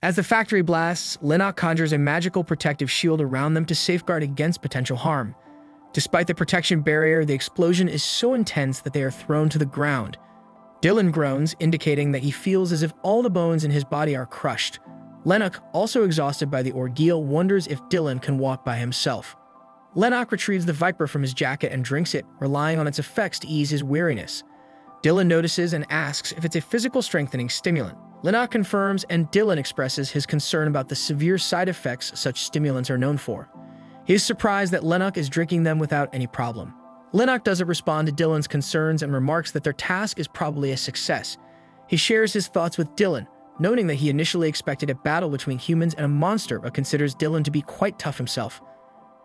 As the factory blasts, Lennox conjures a magical protective shield around them to safeguard against potential harm. Despite the protection barrier, the explosion is so intense that they are thrown to the ground. Dylan groans, indicating that he feels as if all the bones in his body are crushed. Lennox, also exhausted by the ordeal, wonders if Dylan can walk by himself. Lennox retrieves the viper from his jacket and drinks it, relying on its effects to ease his weariness. Dylan notices and asks if it's a physical strengthening stimulant. Lennox confirms, and Dylan expresses his concern about the severe side effects such stimulants are known for. He is surprised that Lennox is drinking them without any problem. Lennox doesn't respond to Dylan's concerns and remarks that their task is probably a success. He shares his thoughts with Dylan, noting that he initially expected a battle between humans and a monster but considers Dylan to be quite tough himself.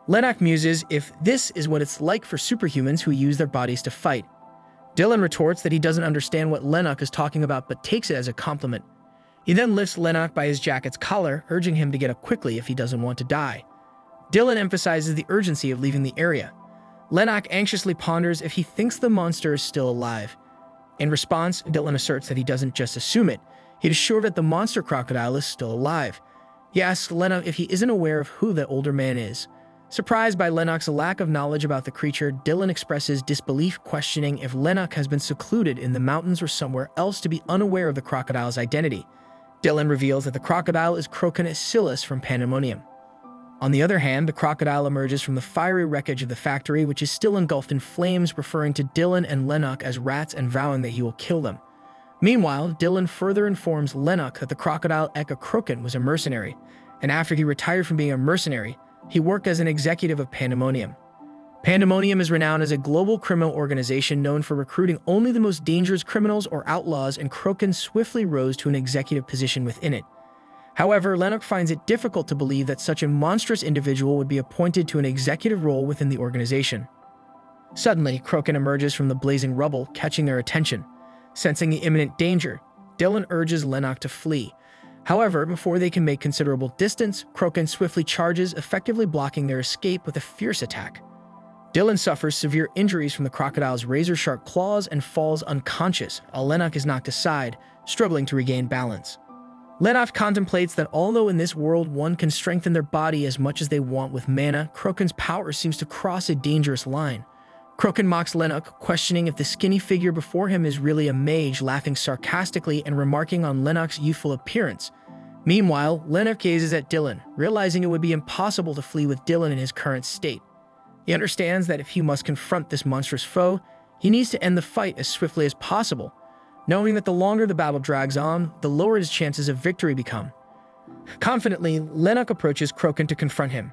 Lennox muses if this is what it's like for superhumans who use their bodies to fight. Dylan retorts that he doesn't understand what Lennox is talking about but takes it as a compliment. He then lifts Lennox by his jacket's collar, urging him to get up quickly if he doesn't want to die. Dylan emphasizes the urgency of leaving the area. Lennox anxiously ponders if he thinks the monster is still alive. In response, Dylan asserts that he doesn't just assume it. He's sure that the monster crocodile is still alive. He asks Lennox if he isn't aware of who the older man is. Surprised by Lennox's lack of knowledge about the creature, Dylan expresses disbelief, questioning if Lennox has been secluded in the mountains or somewhere else to be unaware of the crocodile's identity. Dylan reveals that the crocodile is Kroen from Pandemonium. On the other hand, the crocodile emerges from the fiery wreckage of the factory, which is still engulfed in flames, referring to Dylan and Lennox as rats and vowing that he will kill them. Meanwhile, Dylan further informs Lennox that the crocodile Kroen was a mercenary, and after he retired from being a mercenary, he worked as an executive of Pandemonium. Pandemonium is renowned as a global criminal organization known for recruiting only the most dangerous criminals or outlaws, and Kroen swiftly rose to an executive position within it. However, Lennox finds it difficult to believe that such a monstrous individual would be appointed to an executive role within the organization. Suddenly, Kroen emerges from the blazing rubble, catching their attention. Sensing the imminent danger, Dylan urges Lennox to flee. However, before they can make considerable distance, Kroen swiftly charges, effectively blocking their escape with a fierce attack. Dylan suffers severe injuries from the crocodile's razor-sharp claws and falls unconscious, while Lennox is knocked aside, struggling to regain balance. Lennox contemplates that although in this world one can strengthen their body as much as they want with mana, Kroen's power seems to cross a dangerous line. Kroen mocks Lennox, questioning if the skinny figure before him is really a mage, laughing sarcastically and remarking on Lennox's youthful appearance. Meanwhile, Lennox gazes at Dylan, realizing it would be impossible to flee with Dylan in his current state. He understands that if he must confront this monstrous foe, he needs to end the fight as swiftly as possible, knowing that the longer the battle drags on, the lower his chances of victory become. Confidently, Lennox approaches Kroen to confront him.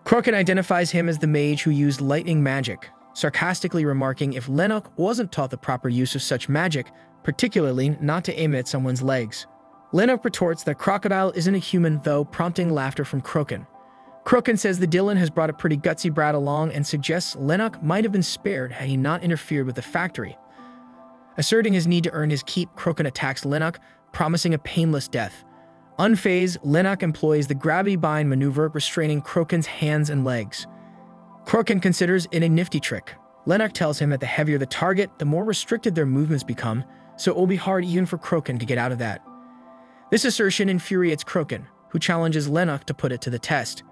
Kroen identifies him as the mage who used lightning magic, sarcastically remarking if Lennox wasn't taught the proper use of such magic, particularly not to aim it at someone's legs. Lennox retorts that Crocodile isn't a human though, prompting laughter from Kroen. Kroen says that Dylan has brought a pretty gutsy brat along and suggests Lennox might have been spared had he not interfered with the factory. Asserting his need to earn his keep, Kroen attacks Lennox, promising a painless death. Unfazed, Lennox employs the gravity bind maneuver, restraining Kroen's hands and legs. Kroen considers it a nifty trick. Lennox tells him that the heavier the target, the more restricted their movements become, so it will be hard even for Kroen to get out of that. This assertion infuriates Kroen, who challenges Lennox to put it to the test.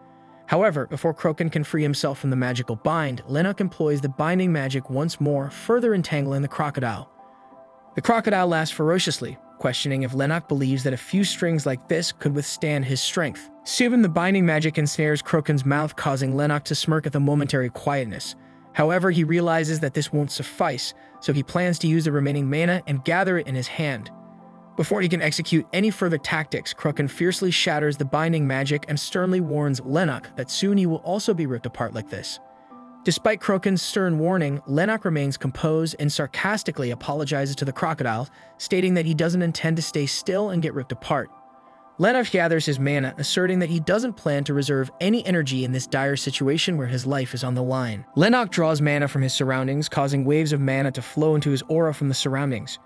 However, before Kroen can free himself from the magical bind, Lennox employs the binding magic once more, further entangling the crocodile. The crocodile laughs ferociously, questioning if Lennox believes that a few strings like this could withstand his strength. Soon the binding magic ensnares Kroen's mouth, causing Lennox to smirk at the momentary quietness. However, he realizes that this won't suffice, so he plans to use the remaining mana and gather it in his hand. Before he can execute any further tactics, Kroen fiercely shatters the binding magic and sternly warns Lennox that soon he will also be ripped apart like this. Despite Kroen's stern warning, Lennox remains composed and sarcastically apologizes to the crocodile, stating that he doesn't intend to stay still and get ripped apart. Lennox gathers his mana, asserting that he doesn't plan to reserve any energy in this dire situation where his life is on the line. Lennox draws mana from his surroundings, causing waves of mana to flow into his aura from the surroundings.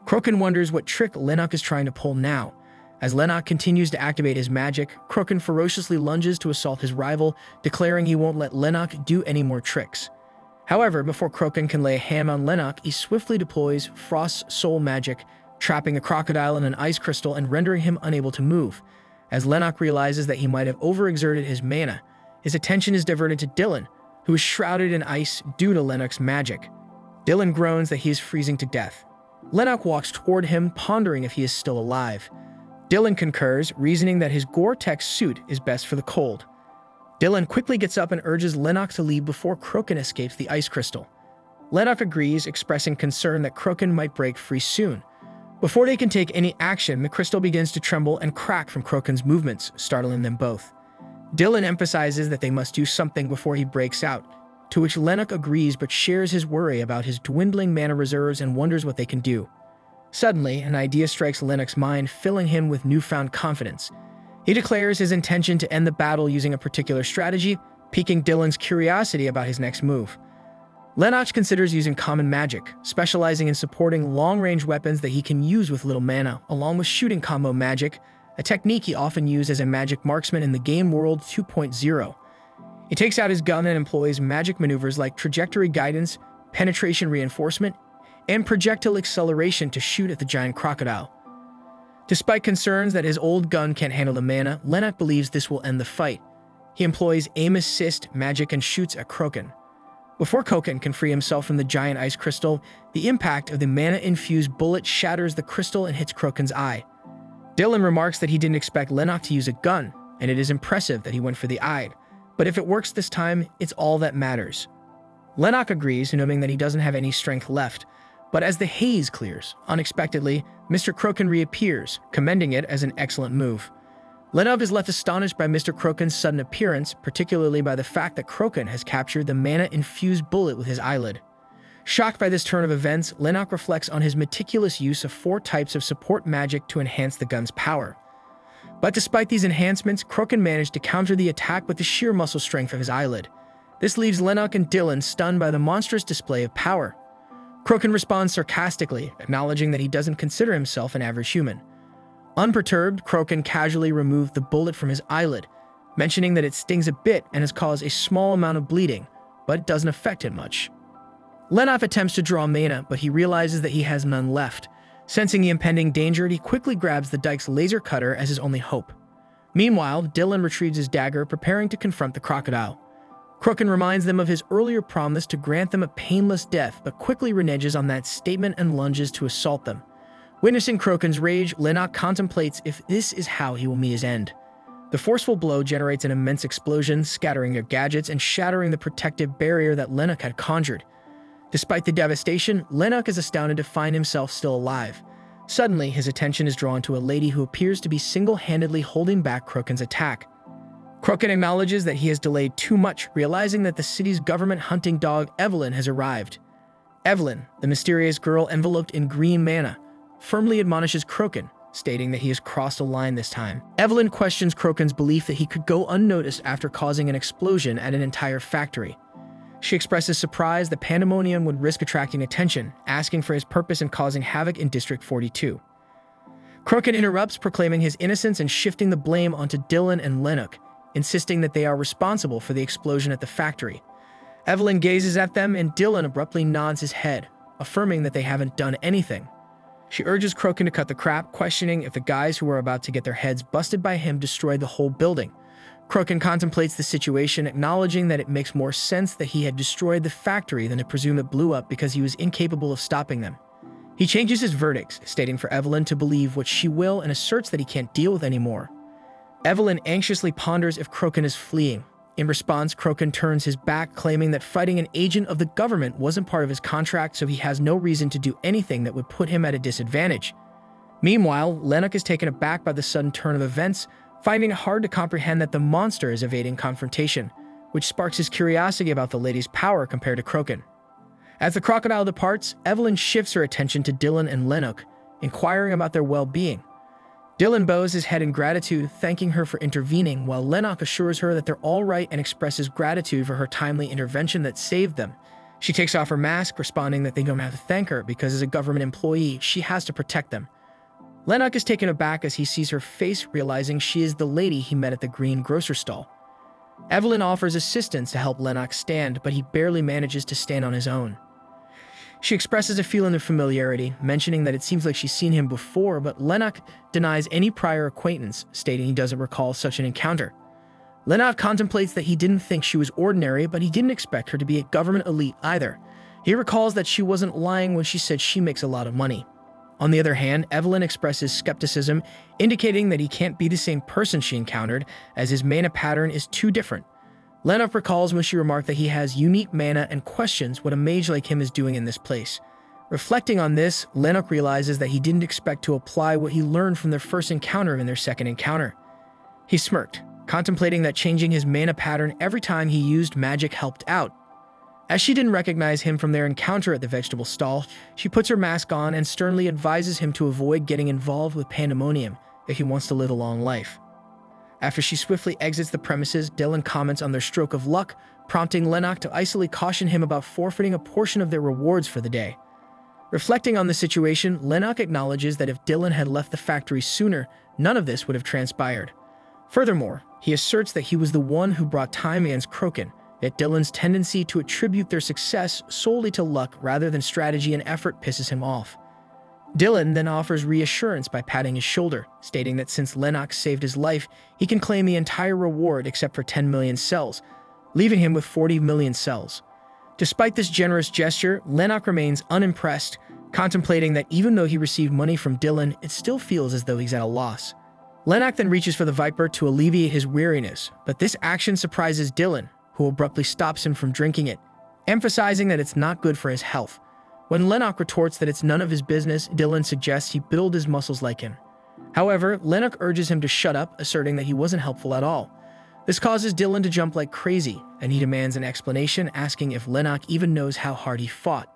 Kroen wonders what trick Lennox is trying to pull now. As Lennox continues to activate his magic, Kroen ferociously lunges to assault his rival, declaring he won't let Lennox do any more tricks. However, before Kroen can lay a hand on Lennox, he swiftly deploys Frost's soul magic, trapping the crocodile in an ice crystal and rendering him unable to move. As Lennox realizes that he might have overexerted his mana, his attention is diverted to Dylan, who is shrouded in ice due to Lennox's magic. Dylan groans that he is freezing to death. Lennox walks toward him, pondering if he is still alive. Dylan concurs, reasoning that his Gore-Tex suit is best for the cold. Dylan quickly gets up and urges Lennox to leave before Kroen escapes the ice crystal. Lennox agrees, expressing concern that Kroen might break free soon. Before they can take any action, the crystal begins to tremble and crack from Kroen's movements, startling them both. Dylan emphasizes that they must do something before he breaks out, to which Lennox agrees but shares his worry about his dwindling mana reserves and wonders what they can do. Suddenly, an idea strikes Lennox's mind, filling him with newfound confidence. He declares his intention to end the battle using a particular strategy, piquing Dylan's curiosity about his next move. Lennox considers using common magic, specializing in supporting long-range weapons that he can use with little mana, along with shooting combo magic, a technique he often used as a magic marksman in the game World 2.0. He takes out his gun and employs magic maneuvers like trajectory guidance, penetration reinforcement, and projectile acceleration to shoot at the giant crocodile. Despite concerns that his old gun can't handle the mana, Lennox believes this will end the fight. He employs aim assist magic and shoots at Kroen. Before Kroen can free himself from the giant ice crystal, the impact of the mana-infused bullet shatters the crystal and hits Kroen's eye. Dylan remarks that he didn't expect Lennox to use a gun, and it is impressive that he went for the eye. But if it works this time, it's all that matters. Lennox agrees, knowing that he doesn't have any strength left. But as the haze clears, unexpectedly, Mr. Kroen reappears, commending it as an excellent move. Lennox is left astonished by Mr. Kroen's sudden appearance, particularly by the fact that Kroen has captured the mana-infused bullet with his eyelid. Shocked by this turn of events, Lennox reflects on his meticulous use of 4 types of support magic to enhance the gun's power. But despite these enhancements, Kroen managed to counter the attack with the sheer muscle strength of his eyelid. This leaves Lennox and Dylan stunned by the monstrous display of power. Kroen responds sarcastically, acknowledging that he doesn't consider himself an average human. Unperturbed, Kroen casually removed the bullet from his eyelid, mentioning that it stings a bit and has caused a small amount of bleeding, but it doesn't affect him much. Lennox attempts to draw mana, but he realizes that he has none left. Sensing the impending danger, he quickly grabs the Dyke's laser cutter as his only hope. Meanwhile, Dylan retrieves his dagger, preparing to confront the crocodile. Kroen reminds them of his earlier promise to grant them a painless death, but quickly reneges on that statement and lunges to assault them. Witnessing Kroen's rage, Lennox contemplates if this is how he will meet his end. The forceful blow generates an immense explosion, scattering their gadgets and shattering the protective barrier that Lennox had conjured. Despite the devastation, Lennox is astounded to find himself still alive. Suddenly, his attention is drawn to a lady who appears to be single-handedly holding back Kroen's attack. Kroen acknowledges that he has delayed too much, realizing that the city's government hunting dog Evelyn has arrived. Evelyn, the mysterious girl enveloped in green mana, firmly admonishes Kroen, stating that he has crossed a line this time. Evelyn questions Kroen's belief that he could go unnoticed after causing an explosion at an entire factory. She expresses surprise that Pandemonium would risk attracting attention, asking for his purpose in causing havoc in District 42. Kroen interrupts, proclaiming his innocence and shifting the blame onto Dylan and Lennox, insisting that they are responsible for the explosion at the factory. Evelyn gazes at them and Dylan abruptly nods his head, affirming that they haven't done anything. She urges Kroen to cut the crap, questioning if the guys who were about to get their heads busted by him destroyed the whole building. Kroen contemplates the situation, acknowledging that it makes more sense that he had destroyed the factory than to presume it blew up because he was incapable of stopping them. He changes his verdicts, stating for Evelyn to believe what she will and asserts that he can't deal with anymore. Evelyn anxiously ponders if Kroen is fleeing. In response, Kroen turns his back, claiming that fighting an agent of the government wasn't part of his contract, so he has no reason to do anything that would put him at a disadvantage. Meanwhile, Lennox is taken aback by the sudden turn of events, finding it hard to comprehend that the monster is evading confrontation, which sparks his curiosity about the lady's power compared to Kroen. As the crocodile departs, Evelyn shifts her attention to Dylan and Lennox, inquiring about their well-being. Dylan bows his head in gratitude, thanking her for intervening, while Lennox assures her that they're all right and expresses gratitude for her timely intervention that saved them. She takes off her mask, responding that they don't have to thank her because as a government employee, she has to protect them. Lennox is taken aback as he sees her face, realizing she is the lady he met at the green grocer stall. Evelyn offers assistance to help Lennox stand, but he barely manages to stand on his own. She expresses a feeling of familiarity, mentioning that it seems like she's seen him before, but Lennox denies any prior acquaintance, stating he doesn't recall such an encounter. Lennox contemplates that he didn't think she was ordinary, but he didn't expect her to be a government elite either. He recalls that she wasn't lying when she said she makes a lot of money. On the other hand, Evelyn expresses skepticism, indicating that he can't be the same person she encountered, as his mana pattern is too different. Lennox recalls when she remarked that he has unique mana and questions what a mage like him is doing in this place. Reflecting on this, Lennox realizes that he didn't expect to apply what he learned from their first encounter in their second encounter. He smirked, contemplating that changing his mana pattern every time he used magic helped out. As she didn't recognize him from their encounter at the vegetable stall, she puts her mask on and sternly advises him to avoid getting involved with pandemonium if he wants to live a long life. After she swiftly exits the premises, Dylan comments on their stroke of luck, prompting Lennox to icily caution him about forfeiting a portion of their rewards for the day. Reflecting on the situation, Lennox acknowledges that if Dylan had left the factory sooner, none of this would have transpired. Furthermore, he asserts that he was the one who brought time against Kroen, yet Dylan's tendency to attribute their success solely to luck rather than strategy and effort pisses him off. Dylan then offers reassurance by patting his shoulder, stating that since Lennox saved his life, he can claim the entire reward except for 10 million cells, leaving him with 40 million cells. Despite this generous gesture, Lennox remains unimpressed, contemplating that even though he received money from Dylan, it still feels as though he's at a loss. Lennox then reaches for the Viper to alleviate his weariness, but this action surprises Dylan, who abruptly stops him from drinking it, emphasizing that it's not good for his health. When Lennox retorts that it's none of his business, Dylan suggests he build his muscles like him. However, Lennox urges him to shut up, asserting that he wasn't helpful at all. This causes Dylan to jump like crazy, and he demands an explanation, asking if Lennox even knows how hard he fought.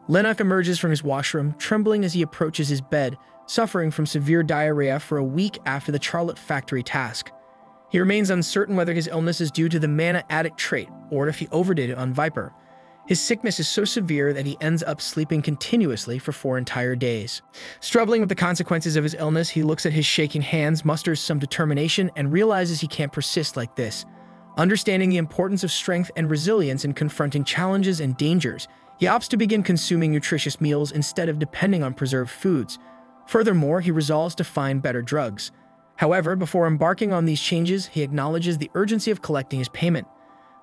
Lennox emerges from his washroom, trembling as he approaches his bed, suffering from severe diarrhea for a week after the Charlotte factory task. He remains uncertain whether his illness is due to the mana addict trait, or if he overdid it on Viper. His sickness is so severe that he ends up sleeping continuously for 4 entire days. Struggling with the consequences of his illness, he looks at his shaking hands, musters some determination, and realizes he can't persist like this. Understanding the importance of strength and resilience in confronting challenges and dangers, he opts to begin consuming nutritious meals instead of depending on preserved foods. Furthermore, he resolves to find better drugs. However, before embarking on these changes, he acknowledges the urgency of collecting his payment.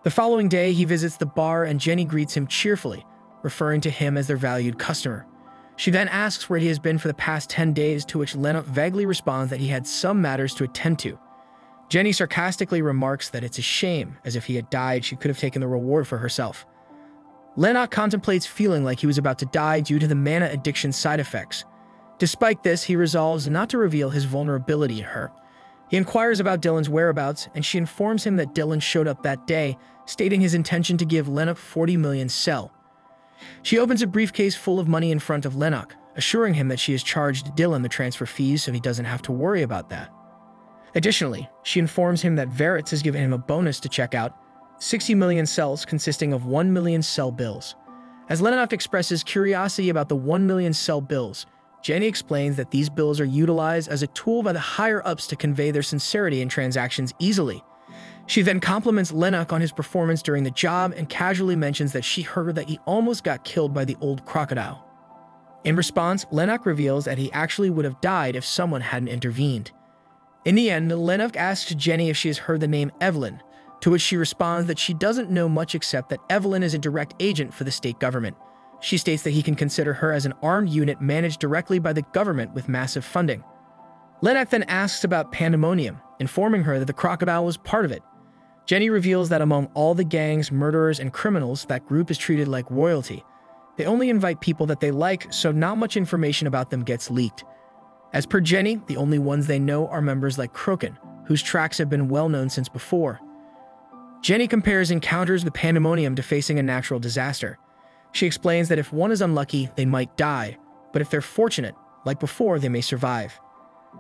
The following day, he visits the bar and Jenny greets him cheerfully, referring to him as their valued customer. She then asks where he has been for the past 10 days, to which Lennox vaguely responds that he had some matters to attend to. Jenny sarcastically remarks that it's a shame, as if he had died, she could have taken the reward for herself. Lennox contemplates feeling like he was about to die due to the mana addiction side effects. Despite this, he resolves not to reveal his vulnerability to her. He inquires about Dylan's whereabouts, and she informs him that Dylan showed up that day, stating his intention to give Lennox 40 million cell. She opens a briefcase full of money in front of Lennox, assuring him that she has charged Dylan the transfer fees so he doesn't have to worry about that. Additionally, she informs him that Veritz has given him a bonus to check out, 60 million cells consisting of 1 million cell bills. As Lennox expresses curiosity about the 1 million cell bills, Jenny explains that these bills are utilized as a tool by the higher-ups to convey their sincerity in transactions easily. She then compliments Lennox on his performance during the job and casually mentions that she heard that he almost got killed by the old crocodile. In response, Lennox reveals that he actually would have died if someone hadn't intervened. In the end, Lennox asks Jenny if she has heard the name Evelyn, to which she responds that she doesn't know much except that Evelyn is a direct agent for the state government. She states that he can consider her as an armed unit managed directly by the government with massive funding. Lennox then asks about Pandemonium, informing her that the crocodile was part of it. Jenny reveals that among all the gangs, murderers, and criminals, that group is treated like royalty. They only invite people that they like, so not much information about them gets leaked. As per Jenny, the only ones they know are members like Kroen, whose tracks have been well known since before. Jenny compares encounters with Pandemonium to facing a natural disaster. She explains that if one is unlucky, they might die, but if they're fortunate, like before, they may survive.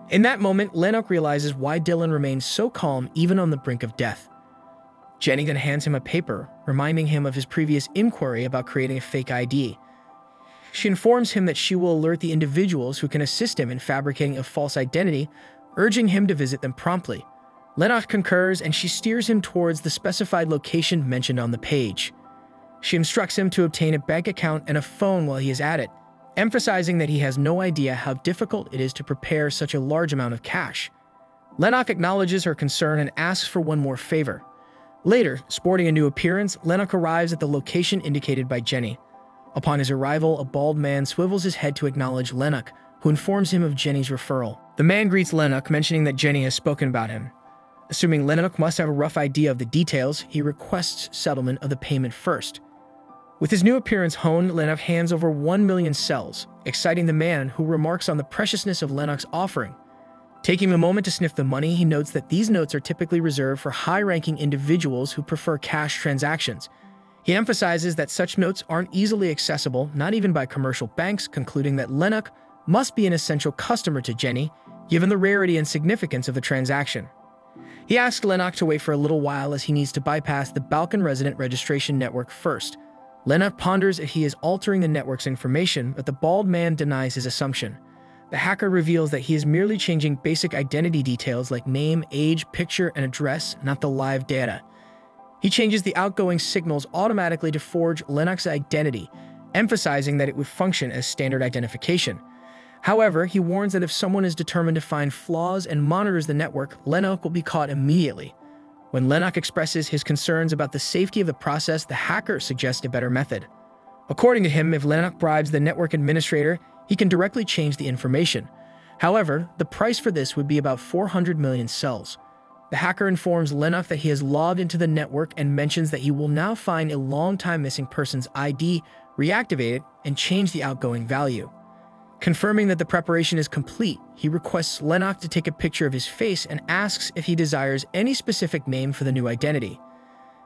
In that moment, Lennox realizes why Dylan remains so calm even on the brink of death. Jenny then hands him a paper, reminding him of his previous inquiry about creating a fake ID. She informs him that she will alert the individuals who can assist him in fabricating a false identity, urging him to visit them promptly. Lennox concurs, and she steers him towards the specified location mentioned on the page. She instructs him to obtain a bank account and a phone while he is at it, emphasizing that he has no idea how difficult it is to prepare such a large amount of cash. Lennox acknowledges her concern and asks for one more favor. Later, sporting a new appearance, Lennox arrives at the location indicated by Jenny. Upon his arrival, a bald man swivels his head to acknowledge Lennox, who informs him of Jenny's referral. The man greets Lennox, mentioning that Jenny has spoken about him. Assuming Lennox must have a rough idea of the details, he requests settlement of the payment first. With his new appearance honed, Lennox hands over 1 million cells, exciting the man, who remarks on the preciousness of Lennox's offering. Taking a moment to sniff the money, he notes that these notes are typically reserved for high-ranking individuals who prefer cash transactions. He emphasizes that such notes aren't easily accessible, not even by commercial banks, concluding that Lennox must be an essential customer to Jenny, given the rarity and significance of the transaction. He asks Lennox to wait for a little while as he needs to bypass the Balkan resident registration network first. Lennox ponders if he is altering the network's information, but the bald man denies his assumption. The hacker reveals that he is merely changing basic identity details like name, age, picture, and address, not the live data. He changes the outgoing signals automatically to forge Lennox's identity, emphasizing that it would function as standard identification. However, he warns that if someone is determined to find flaws and monitors the network, Lennox will be caught immediately. When Lennox expresses his concerns about the safety of the process, the hacker suggests a better method. According to him, if Lennox bribes the network administrator, he can directly change the information. However, the price for this would be about 400 million cells. The hacker informs Lennox that he has logged into the network and mentions that he will now find a long-time missing person's ID, reactivate it, and change the outgoing value. Confirming that the preparation is complete, he requests Lennox to take a picture of his face and asks if he desires any specific name for the new identity.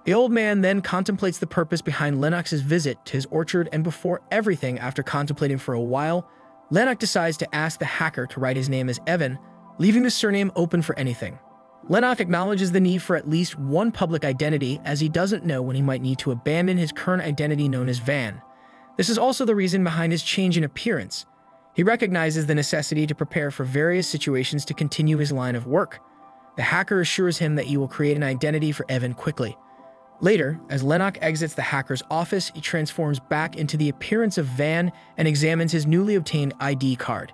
The old man then contemplates the purpose behind Lennox's visit to his orchard, and before everything, after contemplating for a while, Lennox decides to ask the hacker to write his name as Evan, leaving the surname open for anything. Lennox acknowledges the need for at least one public identity, as he doesn't know when he might need to abandon his current identity known as Van. This is also the reason behind his change in appearance. He recognizes the necessity to prepare for various situations to continue his line of work. The hacker assures him that he will create an identity for Evan quickly. Later, as Lennox exits the hacker's office, he transforms back into the appearance of Van and examines his newly obtained ID card.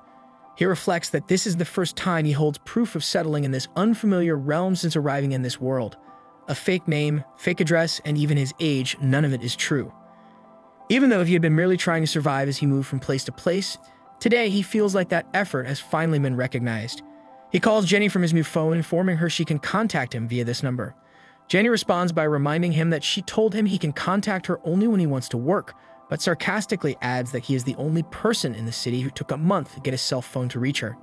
He reflects that this is the first time he holds proof of settling in this unfamiliar realm since arriving in this world. A fake name, fake address, and even his age, none of it is true. Even though he had been merely trying to survive as he moved from place to place, today he feels like that effort has finally been recognized. He calls Jenny from his new phone, informing her she can contact him via this number. Jenny responds by reminding him that she told him he can contact her only when he wants to work, but sarcastically adds that he is the only person in the city who took a month to get a cell phone to reach her.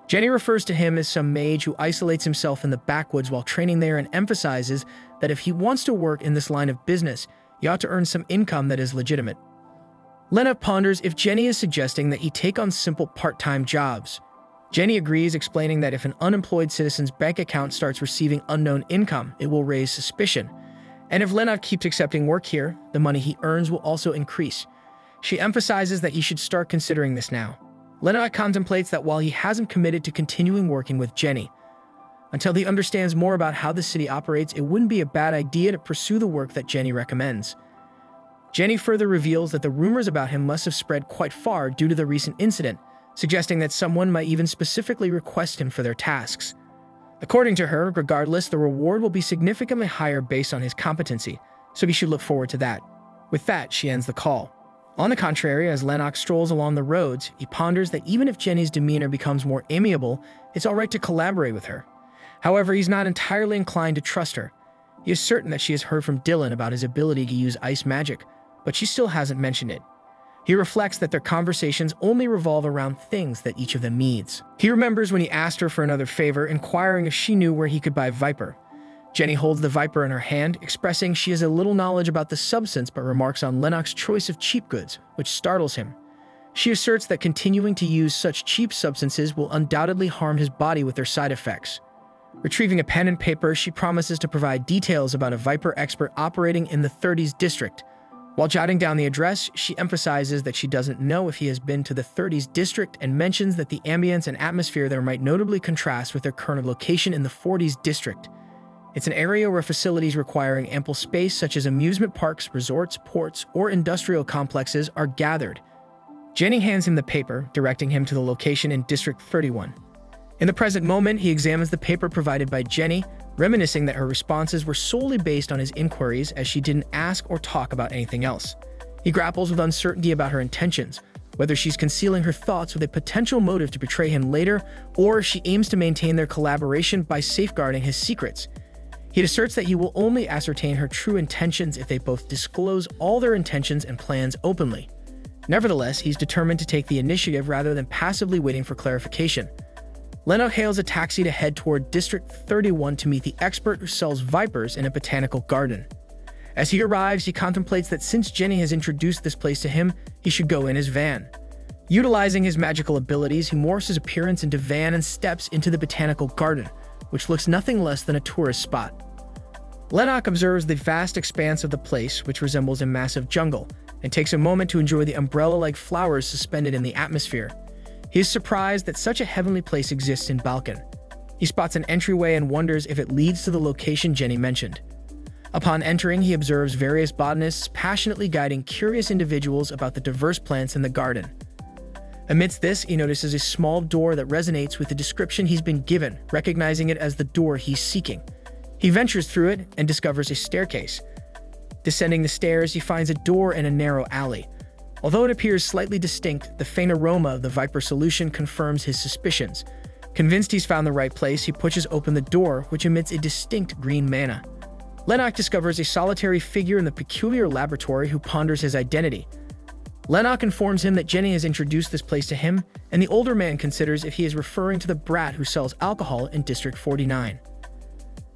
Jenny refers to him as some mage who isolates himself in the backwoods while training there, and emphasizes that if he wants to work in this line of business, he ought to earn some income that is legitimate. Lennox ponders if Jenny is suggesting that he take on simple part-time jobs. Jenny agrees, explaining that if an unemployed citizen's bank account starts receiving unknown income, it will raise suspicion. And if Lennox keeps accepting work here, the money he earns will also increase. She emphasizes that he should start considering this now. Lennox contemplates that while he hasn't committed to continuing working with Jenny, until he understands more about how the city operates, it wouldn't be a bad idea to pursue the work that Jenny recommends. Jenny further reveals that the rumors about him must have spread quite far due to the recent incident, suggesting that someone might even specifically request him for their tasks. According to her, regardless, the reward will be significantly higher based on his competency, so he should look forward to that. With that, she ends the call. On the contrary, as Lennox strolls along the roads, he ponders that even if Jenny's demeanor becomes more amiable, it's alright to collaborate with her. However, he's not entirely inclined to trust her. He is certain that she has heard from Dylan about his ability to use ice magic, but she still hasn't mentioned it. He reflects that their conversations only revolve around things that each of them needs. He remembers when he asked her for another favor, inquiring if she knew where he could buy Viper. Jenny holds the Viper in her hand, expressing she has a little knowledge about the substance, but remarks on Lennox's choice of cheap goods, which startles him. She asserts that continuing to use such cheap substances will undoubtedly harm his body with their side effects. Retrieving a pen and paper, she promises to provide details about a Viper expert operating in the 30s district. While jotting down the address, she emphasizes that she doesn't know if he has been to the 30s district, and mentions that the ambience and atmosphere there might notably contrast with their current location in the 40s district. It's an area where facilities requiring ample space such as amusement parks, resorts, ports, or industrial complexes are gathered. Jenny hands him the paper, directing him to the location in District 31. In the present moment, he examines the paper provided by Jenny, reminiscing that her responses were solely based on his inquiries as she didn't ask or talk about anything else. He grapples with uncertainty about her intentions, whether she's concealing her thoughts with a potential motive to betray him later, or if she aims to maintain their collaboration by safeguarding his secrets. He asserts that he will only ascertain her true intentions if they both disclose all their intentions and plans openly. Nevertheless, he's determined to take the initiative rather than passively waiting for clarification. Lennox hails a taxi to head toward District 31 to meet the expert who sells vipers in a botanical garden. As he arrives, he contemplates that since Jenny has introduced this place to him, he should go in his van. Utilizing his magical abilities, he morphs his appearance into van and steps into the botanical garden, which looks nothing less than a tourist spot. Lennox observes the vast expanse of the place, which resembles a massive jungle, and takes a moment to enjoy the umbrella-like flowers suspended in the atmosphere. He is surprised that such a heavenly place exists in Balkan. He spots an entryway and wonders if it leads to the location Jenny mentioned. Upon entering, he observes various botanists passionately guiding curious individuals about the diverse plants in the garden. Amidst this, he notices a small door that resonates with the description he's been given, recognizing it as the door he's seeking. He ventures through it and discovers a staircase. Descending the stairs, he finds a door in a narrow alley. Although it appears slightly distinct, the faint aroma of the Viper solution confirms his suspicions. Convinced he's found the right place, he pushes open the door, which emits a distinct green mana. Lennox discovers a solitary figure in the peculiar laboratory who ponders his identity. Lennox informs him that Jenny has introduced this place to him, and the older man considers if he is referring to the brat who sells alcohol in District 49.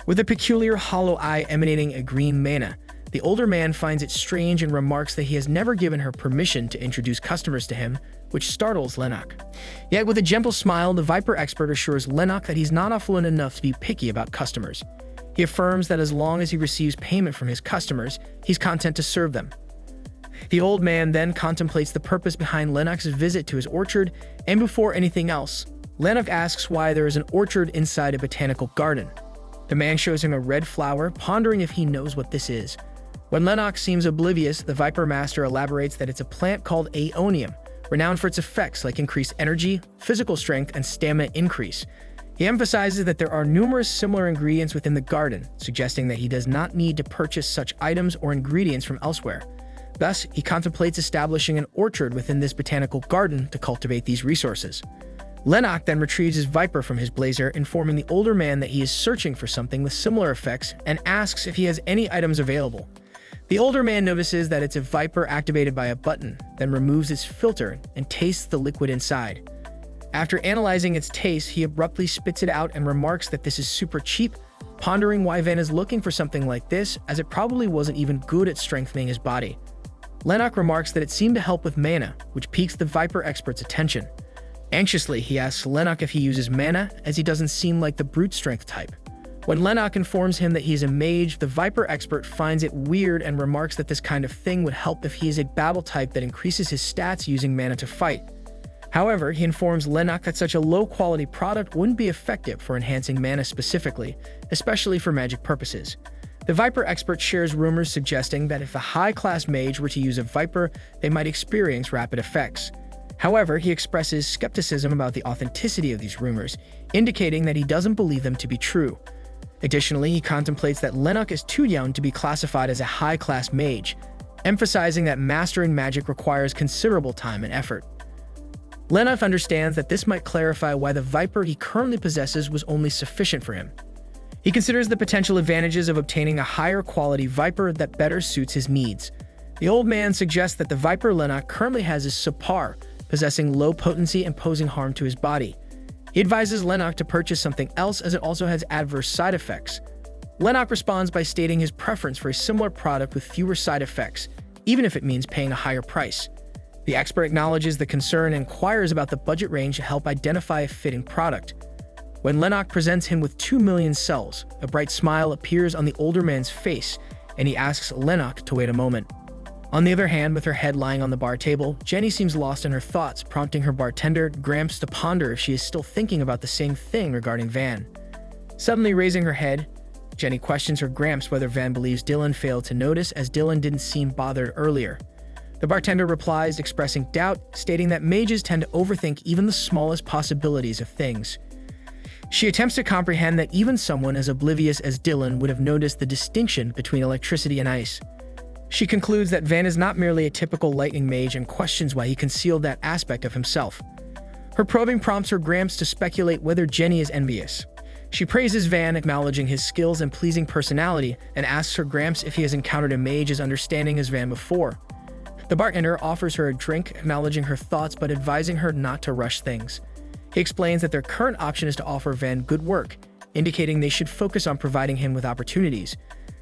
With a peculiar hollow eye emanating a green mana, the older man finds it strange and remarks that he has never given her permission to introduce customers to him, which startles Lennox. Yet with a gentle smile, the Viper expert assures Lennox that he's not affluent enough to be picky about customers. He affirms that as long as he receives payment from his customers, he's content to serve them. The old man then contemplates the purpose behind Lennox's visit to his orchard, and before anything else, Lennox asks why there is an orchard inside a botanical garden. The man shows him a red flower, pondering if he knows what this is. When Lennox seems oblivious, the Viper Master elaborates that it's a plant called Aeonium, renowned for its effects like increased energy, physical strength, and stamina increase. He emphasizes that there are numerous similar ingredients within the garden, suggesting that he does not need to purchase such items or ingredients from elsewhere. Thus, he contemplates establishing an orchard within this botanical garden to cultivate these resources. Lennox then retrieves his Viper from his blazer, informing the older man that he is searching for something with similar effects and asks if he has any items available. The older man notices that it's a Viper activated by a button, then removes its filter and tastes the liquid inside. After analyzing its taste, he abruptly spits it out and remarks that this is super cheap, pondering why Van is looking for something like this, as it probably wasn't even good at strengthening his body. Lennox remarks that it seemed to help with mana, which piques the Viper expert's attention. Anxiously, he asks Lennox if he uses mana, as he doesn't seem like the brute strength type. When Lennox informs him that he is a mage, the Viper expert finds it weird and remarks that this kind of thing would help if he is a battle type that increases his stats using mana to fight. However, he informs Lennox that such a low-quality product wouldn't be effective for enhancing mana specifically, especially for magic purposes. The Viper expert shares rumors suggesting that if a high-class mage were to use a Viper, they might experience rapid effects. However, he expresses skepticism about the authenticity of these rumors, indicating that he doesn't believe them to be true. Additionally, he contemplates that Lennox is too young to be classified as a high-class mage, emphasizing that mastering magic requires considerable time and effort. Lennox understands that this might clarify why the Viper he currently possesses was only sufficient for him. He considers the potential advantages of obtaining a higher quality Viper that better suits his needs. The old man suggests that the Viper Lennox currently has is subpar, possessing low potency and posing harm to his body. He advises Lennox to purchase something else as it also has adverse side effects. Lennox responds by stating his preference for a similar product with fewer side effects, even if it means paying a higher price. The expert acknowledges the concern and inquires about the budget range to help identify a fitting product. When Lennox presents him with 2 million cells, a bright smile appears on the older man's face, and he asks Lennox to wait a moment. On the other hand, with her head lying on the bar table, Jenny seems lost in her thoughts, prompting her bartender, Gramps, to ponder if she is still thinking about the same thing regarding Van. Suddenly raising her head, Jenny questions her Gramps whether Van believes Dylan failed to notice, as Dylan didn't seem bothered earlier. The bartender replies, expressing doubt, stating that mages tend to overthink even the smallest possibilities of things. She attempts to comprehend that even someone as oblivious as Dylan would have noticed the distinction between electricity and ice. She concludes that Van is not merely a typical lightning mage and questions why he concealed that aspect of himself. Her probing prompts her Gramps to speculate whether Jenny is envious. She praises Van, acknowledging his skills and pleasing personality, and asks her Gramps if he has encountered a mage as understanding as Van before. The bartender offers her a drink, acknowledging her thoughts but advising her not to rush things. He explains that their current option is to offer Van good work, indicating they should focus on providing him with opportunities.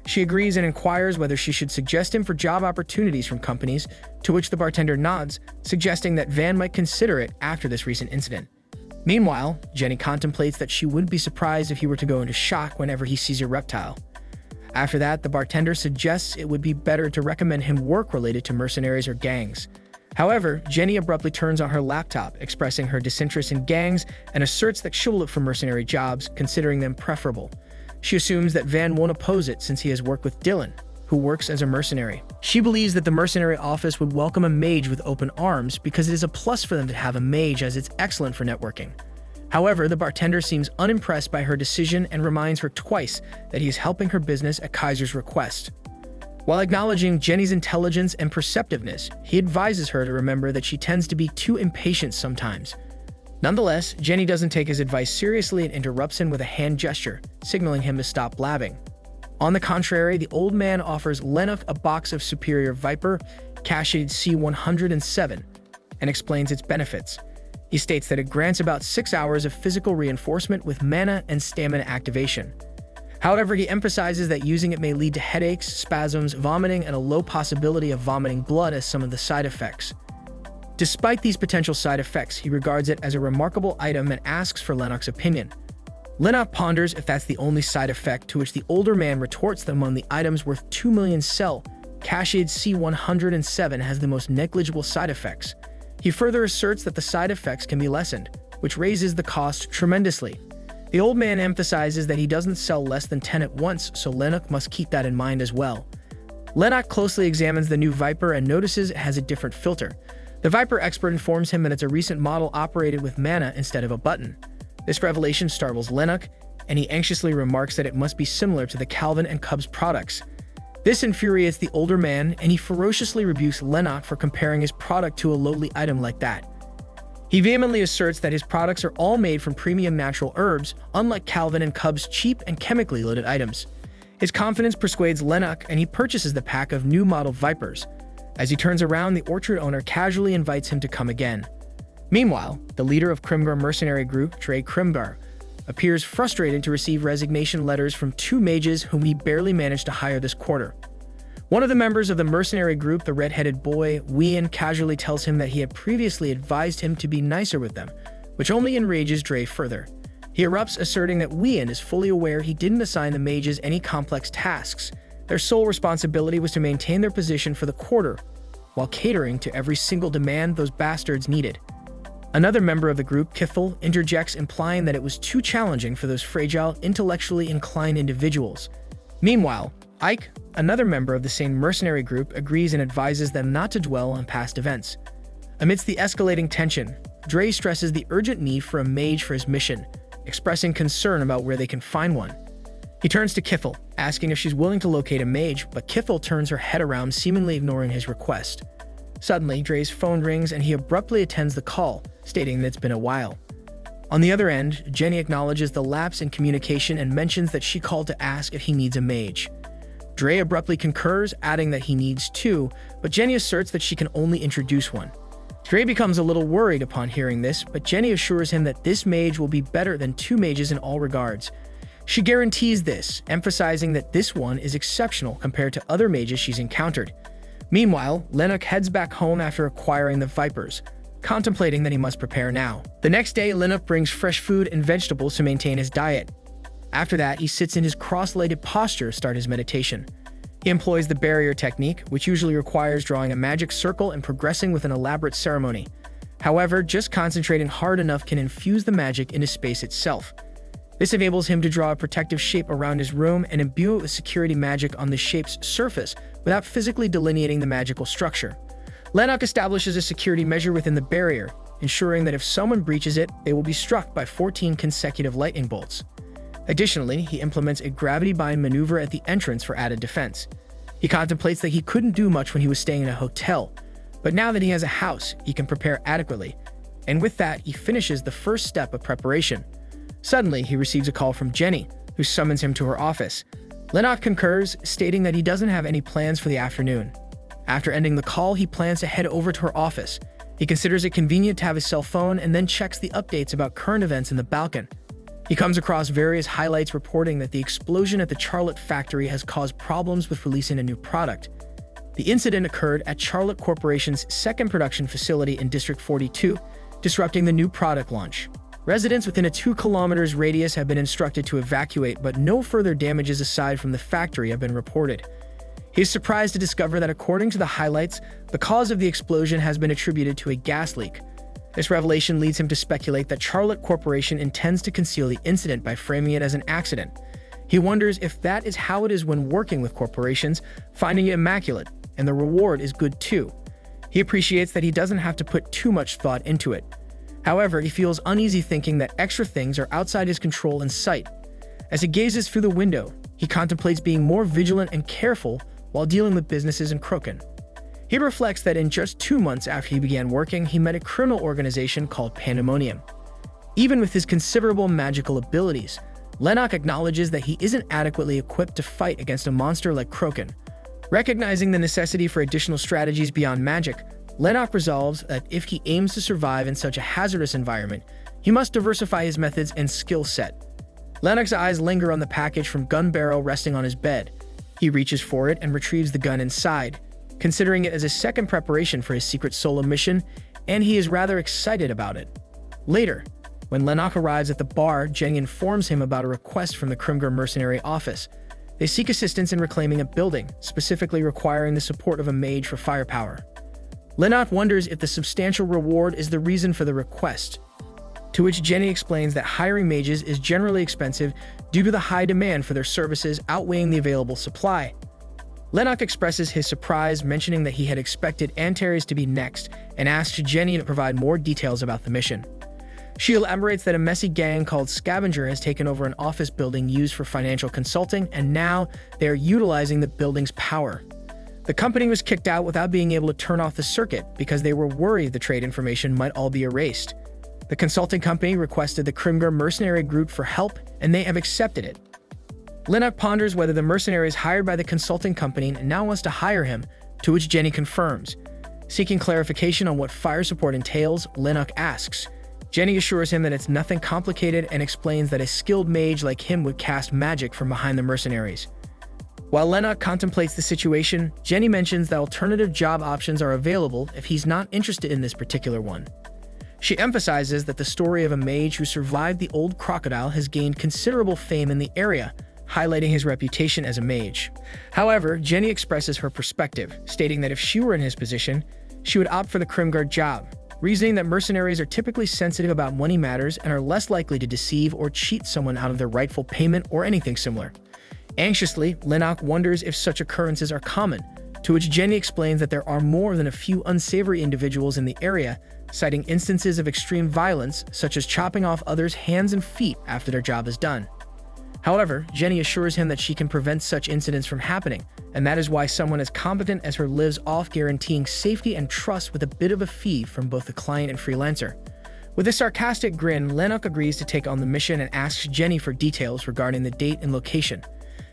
She agrees and inquires whether she should suggest him for job opportunities from companies, to which the bartender nods, suggesting that Van might consider it after this recent incident. Meanwhile, Jenny contemplates that she wouldn't be surprised if he were to go into shock whenever he sees a reptile. After that, the bartender suggests it would be better to recommend him work related to mercenaries or gangs. However, Jenny abruptly turns on her laptop, expressing her disinterest in gangs and asserts that she'll look for mercenary jobs, considering them preferable. She assumes that Van won't oppose it since he has worked with Dylan, who works as a mercenary. She believes that the mercenary office would welcome a mage with open arms because it is a plus for them to have a mage, as it's excellent for networking. However, the bartender seems unimpressed by her decision and reminds her twice that he is helping her business at Kaiser's request. While acknowledging Jenny's intelligence and perceptiveness, he advises her to remember that she tends to be too impatient sometimes. Nonetheless, Jenny doesn't take his advice seriously and interrupts him with a hand gesture, signaling him to stop blabbing. On the contrary, the old man offers Lennox a box of Superior Viper, cached C107, and explains its benefits. He states that it grants about 6 hours of physical reinforcement with mana and stamina activation. However, he emphasizes that using it may lead to headaches, spasms, vomiting, and a low possibility of vomiting blood as some of the side effects. Despite these potential side effects, he regards it as a remarkable item and asks for Lennox's opinion. Lennox ponders if that's the only side effect, to which the older man retorts that among the items worth 2 million sell, cached C107 has the most negligible side effects. He further asserts that the side effects can be lessened, which raises the cost tremendously. The old man emphasizes that he doesn't sell less than 10 at once, so Lennox must keep that in mind as well. Lennox closely examines the new Viper and notices it has a different filter. The Viper expert informs him that it's a recent model operated with mana instead of a button. This revelation startles Lennox, and he anxiously remarks that it must be similar to the Calvin and Cubs products. This infuriates the older man, and he ferociously rebukes Lennox for comparing his product to a lowly item like that. He vehemently asserts that his products are all made from premium natural herbs, unlike Calvin and Cubs' cheap and chemically loaded items. His confidence persuades Lennox, and he purchases the pack of new model Vipers. As he turns around, the orchard owner casually invites him to come again. Meanwhile, the leader of Krimgar mercenary group, Dre Krimgar, appears frustrated to receive resignation letters from 2 mages whom he barely managed to hire this quarter. One of the members of the mercenary group, the red-headed boy, Wien, casually tells him that he had previously advised him to be nicer with them, which only enrages Dre further. He erupts, asserting that Wien is fully aware he didn't assign the mages any complex tasks. Their sole responsibility was to maintain their position for the quarter, while catering to every single demand those bastards needed. Another member of the group, Kithel, interjects, implying that it was too challenging for those fragile, intellectually inclined individuals. Meanwhile, Ike, another member of the same mercenary group, agrees and advises them not to dwell on past events. Amidst the escalating tension, Dre stresses the urgent need for a mage for his mission, expressing concern about where they can find one. He turns to Kithel, asking if she's willing to locate a mage, but Kithel turns her head around, seemingly ignoring his request. Suddenly, Dre's phone rings and he abruptly attends the call, stating that it's been a while. On the other end, Jenny acknowledges the lapse in communication and mentions that she called to ask if he needs a mage. Dre abruptly concurs, adding that he needs 2, but Jenny asserts that she can only introduce one. Dre becomes a little worried upon hearing this, but Jenny assures him that this mage will be better than 2 mages in all regards. She guarantees this, emphasizing that this one is exceptional compared to other mages she's encountered. Meanwhile, Lennox heads back home after acquiring the Vipers, contemplating that he must prepare now. The next day, Lennox brings fresh food and vegetables to maintain his diet. After that, he sits in his cross-legged posture to start his meditation. He employs the barrier technique, which usually requires drawing a magic circle and progressing with an elaborate ceremony. However, just concentrating hard enough can infuse the magic into space itself. This enables him to draw a protective shape around his room and imbue it with security magic on the shape's surface without physically delineating the magical structure. Lennox establishes a security measure within the barrier, ensuring that if someone breaches it, they will be struck by 14 consecutive lightning bolts. Additionally, he implements a gravity-bind maneuver at the entrance for added defense. He contemplates that he couldn't do much when he was staying in a hotel, but now that he has a house, he can prepare adequately. And with that, he finishes the first step of preparation. Suddenly, he receives a call from Jenny, who summons him to her office. Lennox concurs, stating that he doesn't have any plans for the afternoon. After ending the call, he plans to head over to her office. He considers it convenient to have his cell phone and then checks the updates about current events in the balcony. He comes across various highlights reporting that the explosion at the Charlotte factory has caused problems with releasing a new product. The incident occurred at Charlotte Corporation's second production facility in District 42, disrupting the new product launch. Residents within a 2-kilometer radius have been instructed to evacuate, but no further damages aside from the factory have been reported. He is surprised to discover that according to the highlights, the cause of the explosion has been attributed to a gas leak. This revelation leads him to speculate that Charlotte Corporation intends to conceal the incident by framing it as an accident. He wonders if that is how it is when working with corporations, finding it immaculate, and the reward is good too. He appreciates that he doesn't have to put too much thought into it. However, he feels uneasy thinking that extra things are outside his control and sight. As he gazes through the window, he contemplates being more vigilant and careful while dealing with businesses in Kroen. He reflects that in just 2 months after he began working, he met a criminal organization called Pandemonium. Even with his considerable magical abilities, Lennox acknowledges that he isn't adequately equipped to fight against a monster like Kroen. Recognizing the necessity for additional strategies beyond magic, Lennox resolves that if he aims to survive in such a hazardous environment, he must diversify his methods and skill set. Lennox's eyes linger on the package from gun barrel resting on his bed. He reaches for it and retrieves the gun inside, considering it as a second preparation for his secret solo mission, and he is rather excited about it. Later, when Lennox arrives at the bar, Jenny informs him about a request from the Kroen Mercenary office. They seek assistance in reclaiming a building, specifically requiring the support of a mage for firepower. Lennox wonders if the substantial reward is the reason for the request, to which Jenny explains that hiring mages is generally expensive due to the high demand for their services outweighing the available supply. Lennox expresses his surprise, mentioning that he had expected Antares to be next, and asks Jenny to provide more details about the mission. She elaborates that a messy gang called Scavenger has taken over an office building used for financial consulting, and now they are utilizing the building's power. The company was kicked out without being able to turn off the circuit because they were worried the trade information might all be erased. The consulting company requested the Kroen Mercenary group for help, and they have accepted it. Lennox ponders whether the mercenary is hired by the consulting company and now wants to hire him, to which Jenny confirms. Seeking clarification on what fire support entails, Lennox asks. Jenny assures him that it's nothing complicated and explains that a skilled mage like him would cast magic from behind the mercenaries. While Lennox contemplates the situation, Jenny mentions that alternative job options are available if he's not interested in this particular one. She emphasizes that the story of a mage who survived the old crocodile has gained considerable fame in the area, highlighting his reputation as a mage. However, Jenny expresses her perspective, stating that if she were in his position, she would opt for the Kroen job, reasoning that mercenaries are typically sensitive about money matters and are less likely to deceive or cheat someone out of their rightful payment or anything similar. Anxiously, Lennox wonders if such occurrences are common, to which Jenny explains that there are more than a few unsavory individuals in the area, citing instances of extreme violence, such as chopping off others' hands and feet after their job is done. However, Jenny assures him that she can prevent such incidents from happening, and that is why someone as competent as her lives off guaranteeing safety and trust with a bit of a fee from both the client and freelancer. With a sarcastic grin, Lennox agrees to take on the mission and asks Jenny for details regarding the date and location.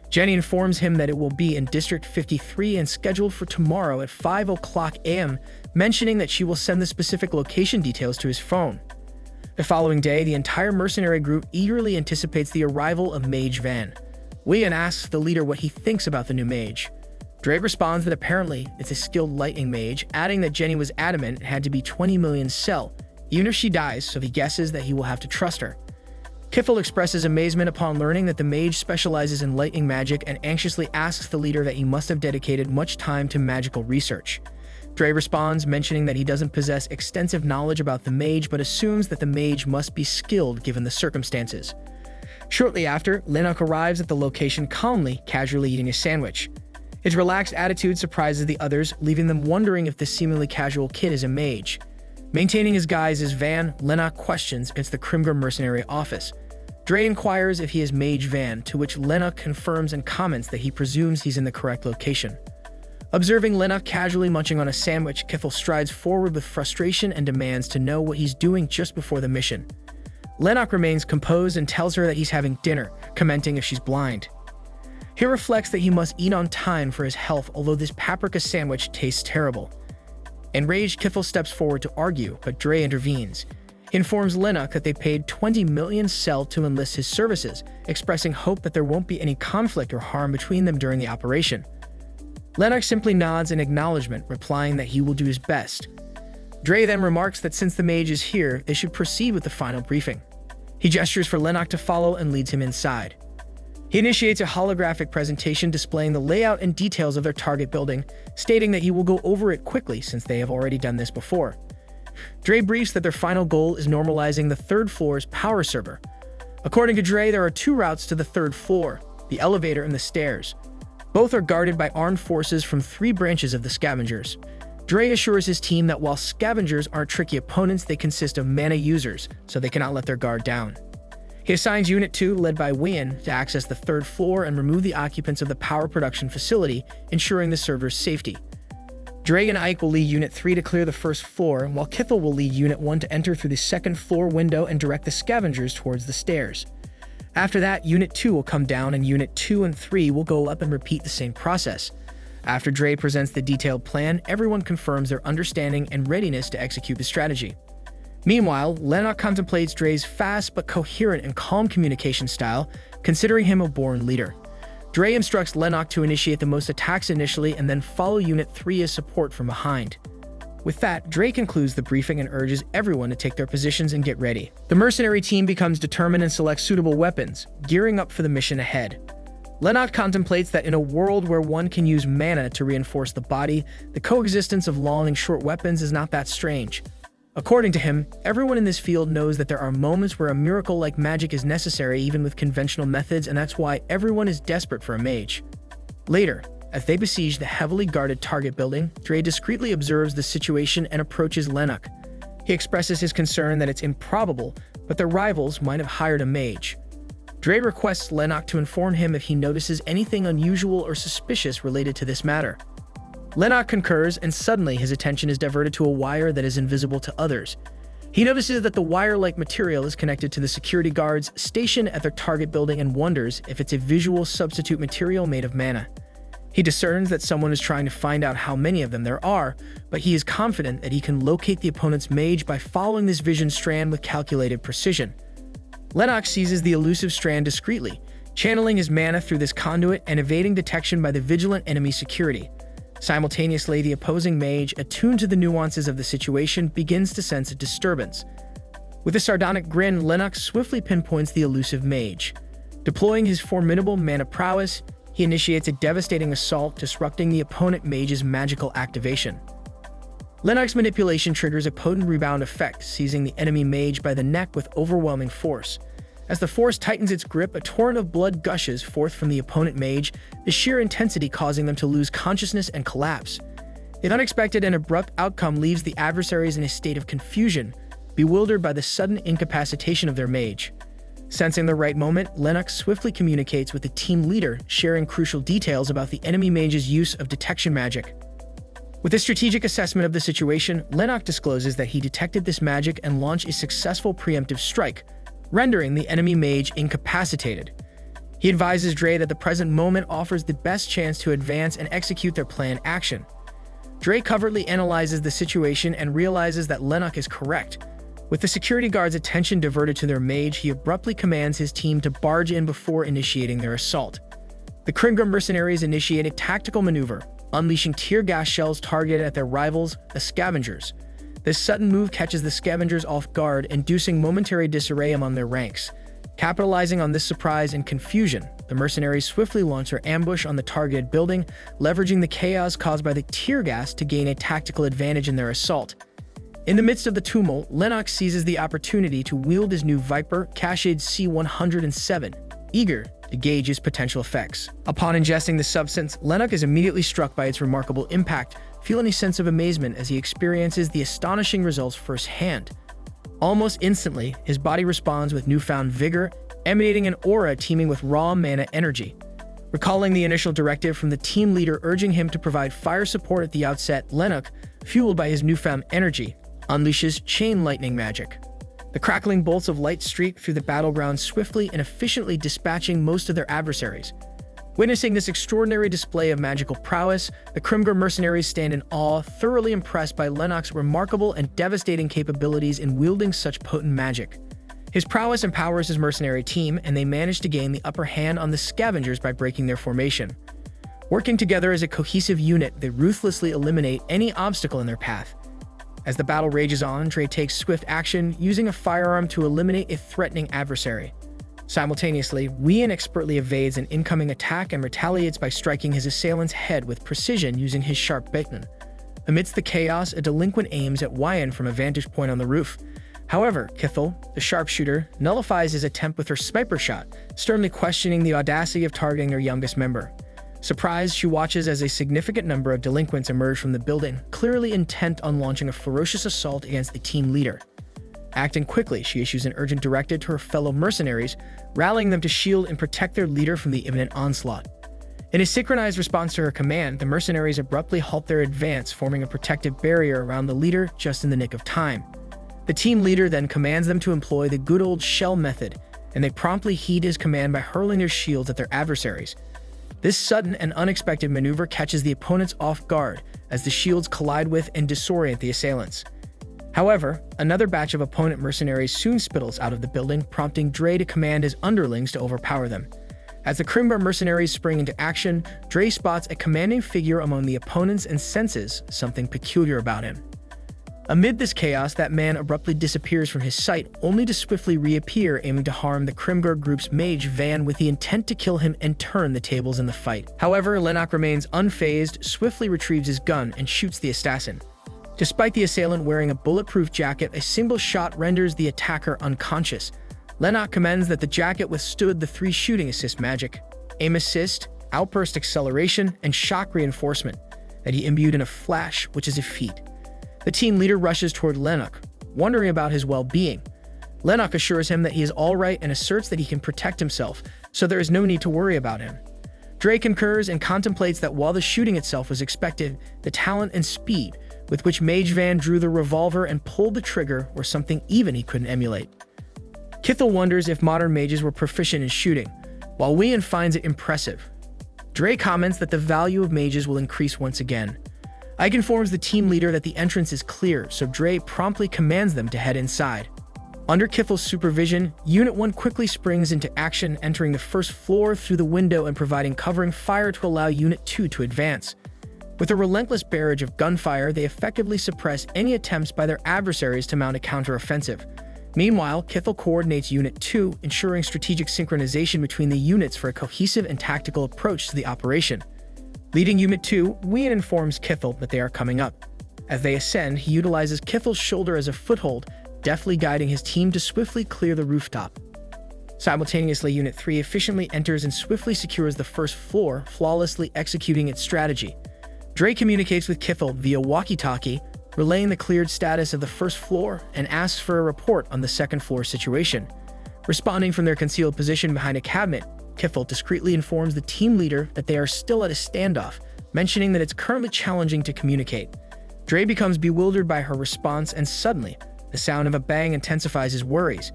Jenny informs him that it will be in District 53 and scheduled for tomorrow at 5:00 a.m., mentioning that she will send the specific location details to his phone. The following day, the entire mercenary group eagerly anticipates the arrival of Mage Van. Wian asks the leader what he thinks about the new mage. Drake responds that apparently it's a skilled lightning mage, adding that Jenny was adamant it had to be 20 million cell, even if she dies, so he guesses that he will have to trust her. Kiffle expresses amazement upon learning that the mage specializes in lightning magic and anxiously asks the leader that he must have dedicated much time to magical research. Dre responds, mentioning that he doesn't possess extensive knowledge about the mage but assumes that the mage must be skilled given the circumstances. Shortly after, Lennox arrives at the location calmly, casually eating a sandwich. His relaxed attitude surprises the others, leaving them wondering if this seemingly casual kid is a mage. Maintaining his guise as Van, Lennox questions it's the Kroen Mercenary office. Dre inquires if he is Mage Van, to which Lennox confirms and comments that he presumes he's in the correct location. Observing Lennox casually munching on a sandwich, Kithel strides forward with frustration and demands to know what he's doing just before the mission. Lennox remains composed and tells her that he's having dinner, commenting if she's blind. He reflects that he must eat on time for his health, although this paprika sandwich tastes terrible. Enraged, Kithel steps forward to argue, but Dre intervenes. He informs Lennox that they paid 20 million sel to enlist his services, expressing hope that there won't be any conflict or harm between them during the operation. Lennox simply nods in acknowledgement, replying that he will do his best. Dre then remarks that since the mage is here, they should proceed with the final briefing. He gestures for Lennox to follow and leads him inside. He initiates a holographic presentation displaying the layout and details of their target building, stating that he will go over it quickly since they have already done this before. Dre briefs that their final goal is normalizing the third floor's power server. According to Dre, there are two routes to the third floor, the elevator and the stairs. Both are guarded by armed forces from three branches of the scavengers. Dre assures his team that while scavengers aren't tricky opponents, they consist of mana users, so they cannot let their guard down. He assigns Unit 2, led by Wien, to access the third floor and remove the occupants of the power production facility, ensuring the server's safety. Dre and Ike will lead Unit 3 to clear the first floor, while Kithel will lead Unit 1 to enter through the second floor window and direct the scavengers towards the stairs. After that, Unit 2 will come down and Unit 2 and 3 will go up and repeat the same process. After Dre presents the detailed plan, everyone confirms their understanding and readiness to execute the strategy. Meanwhile, Lennox contemplates Dre's fast but coherent and calm communication style, considering him a born leader. Dre instructs Lennox to initiate the most attacks initially and then follow Unit 3 as support from behind. With that, Dre concludes the briefing and urges everyone to take their positions and get ready. The mercenary team becomes determined and selects suitable weapons, gearing up for the mission ahead. Lennox contemplates that in a world where one can use mana to reinforce the body, the coexistence of long and short weapons is not that strange. According to him, everyone in this field knows that there are moments where a miracle like magic is necessary even with conventional methods, and that's why everyone is desperate for a mage. Later, as they besiege the heavily guarded target building, Dre discreetly observes the situation and approaches Lennox. He expresses his concern that it's improbable, but their rivals might have hired a mage. Dre requests Lennox to inform him if he notices anything unusual or suspicious related to this matter. Lennox concurs, and suddenly his attention is diverted to a wire that is invisible to others. He notices that the wire-like material is connected to the security guards stationed at their target building and wonders if it's a visual substitute material made of mana. He discerns that someone is trying to find out how many of them there are, but he is confident that he can locate the opponent's mage by following this vision strand with calculated precision. Lennox seizes the elusive strand discreetly, channeling his mana through this conduit and evading detection by the vigilant enemy security. Simultaneously, the opposing mage, attuned to the nuances of the situation, begins to sense a disturbance. With a sardonic grin, Lennox swiftly pinpoints the elusive mage. Deploying his formidable mana prowess, he initiates a devastating assault, disrupting the opponent mage's magical activation. Lennox's manipulation triggers a potent rebound effect, seizing the enemy mage by the neck with overwhelming force. As the force tightens its grip, a torrent of blood gushes forth from the opponent mage, the sheer intensity causing them to lose consciousness and collapse. The unexpected and abrupt outcome leaves the adversaries in a state of confusion, bewildered by the sudden incapacitation of their mage. Sensing the right moment, Lennox swiftly communicates with the team leader, sharing crucial details about the enemy mage's use of detection magic. With a strategic assessment of the situation, Lennox discloses that he detected this magic and launched a successful preemptive strike, rendering the enemy mage incapacitated. He advises Dre that the present moment offers the best chance to advance and execute their planned action. Dre covertly analyzes the situation and realizes that Lennox is correct. With the security guard's attention diverted to their mage, he abruptly commands his team to barge in before initiating their assault. The Kroen mercenaries initiate a tactical maneuver, unleashing tear gas shells targeted at their rivals, the scavengers. This sudden move catches the scavengers off guard, inducing momentary disarray among their ranks. Capitalizing on this surprise and confusion, the mercenaries swiftly launch their ambush on the targeted building, leveraging the chaos caused by the tear gas to gain a tactical advantage in their assault. In the midst of the tumult, Lennox seizes the opportunity to wield his new Viper Cashade C107, eager to gauge its potential effects. Upon ingesting the substance, Lennox is immediately struck by its remarkable impact, feeling a sense of amazement as he experiences the astonishing results firsthand. Almost instantly, his body responds with newfound vigor, emanating an aura teeming with raw mana energy. Recalling the initial directive from the team leader urging him to provide fire support at the outset, Lennox, fueled by his newfound energy, unleashes chain lightning magic. The crackling bolts of light streak through the battleground, swiftly and efficiently dispatching most of their adversaries. Witnessing this extraordinary display of magical prowess, the Kroen mercenaries stand in awe, thoroughly impressed by Lennox's remarkable and devastating capabilities in wielding such potent magic. His prowess empowers his mercenary team, and they manage to gain the upper hand on the scavengers by breaking their formation. Working together as a cohesive unit, they ruthlessly eliminate any obstacle in their path. As the battle rages on, Dre takes swift action, using a firearm to eliminate a threatening adversary. Simultaneously, Wien expertly evades an incoming attack and retaliates by striking his assailant's head with precision using his sharp baton. Amidst the chaos, a delinquent aims at Wien from a vantage point on the roof. However, Kithel, the sharpshooter, nullifies his attempt with her sniper shot, sternly questioning the audacity of targeting their youngest member. Surprised, she watches as a significant number of delinquents emerge from the building, clearly intent on launching a ferocious assault against the team leader. Acting quickly, she issues an urgent directive to her fellow mercenaries, rallying them to shield and protect their leader from the imminent onslaught. In a synchronized response to her command, the mercenaries abruptly halt their advance, forming a protective barrier around the leader just in the nick of time. The team leader then commands them to employ the good old shell method, and they promptly heed his command by hurling their shields at their adversaries. This sudden and unexpected maneuver catches the opponents off guard as the shields collide with and disorient the assailants. However, another batch of opponent mercenaries soon spittles out of the building, prompting Dre to command his underlings to overpower them. As the Kroen mercenaries spring into action, Dre spots a commanding figure among the opponents and senses something peculiar about him. Amid this chaos, that man abruptly disappears from his sight, only to swiftly reappear, aiming to harm the Kroen group's Mage Van with the intent to kill him and turn the tables in the fight. However, Lennox remains unfazed, swiftly retrieves his gun, and shoots the assassin. Despite the assailant wearing a bulletproof jacket, a single shot renders the attacker unconscious. Lennox commends that the jacket withstood the 3 shooting assist magic, aim assist, outburst acceleration, and shock reinforcement that he imbued in a flash, which is a feat. The team leader rushes toward Lennox, wondering about his well-being. Lennox assures him that he is all right and asserts that he can protect himself, so there is no need to worry about him. Dre concurs and contemplates that while the shooting itself was expected, the talent and speed with which Mage Van drew the revolver and pulled the trigger were something even he couldn't emulate. Kithel wonders if modern mages were proficient in shooting, while Wien finds it impressive. Dre comments that the value of mages will increase once again. Ike informs the team leader that the entrance is clear, so Dre promptly commands them to head inside. Under Kithel's supervision, Unit 1 quickly springs into action, entering the first floor through the window and providing covering fire to allow Unit 2 to advance. With a relentless barrage of gunfire, they effectively suppress any attempts by their adversaries to mount a counteroffensive. Meanwhile, Kithel coordinates Unit 2, ensuring strategic synchronization between the units for a cohesive and tactical approach to the operation. Leading Unit 2, Wien informs Kithel that they are coming up. As they ascend, he utilizes Kithel's shoulder as a foothold, deftly guiding his team to swiftly clear the rooftop. Simultaneously, Unit 3 efficiently enters and swiftly secures the first floor, flawlessly executing its strategy. Dre communicates with Kithel via walkie-talkie, relaying the cleared status of the first floor, and asks for a report on the second floor situation. Responding from their concealed position behind a cabinet, Kithel discreetly informs the team leader that they are still at a standoff, mentioning that it's currently challenging to communicate. Dre becomes bewildered by her response, and suddenly, the sound of a bang intensifies his worries.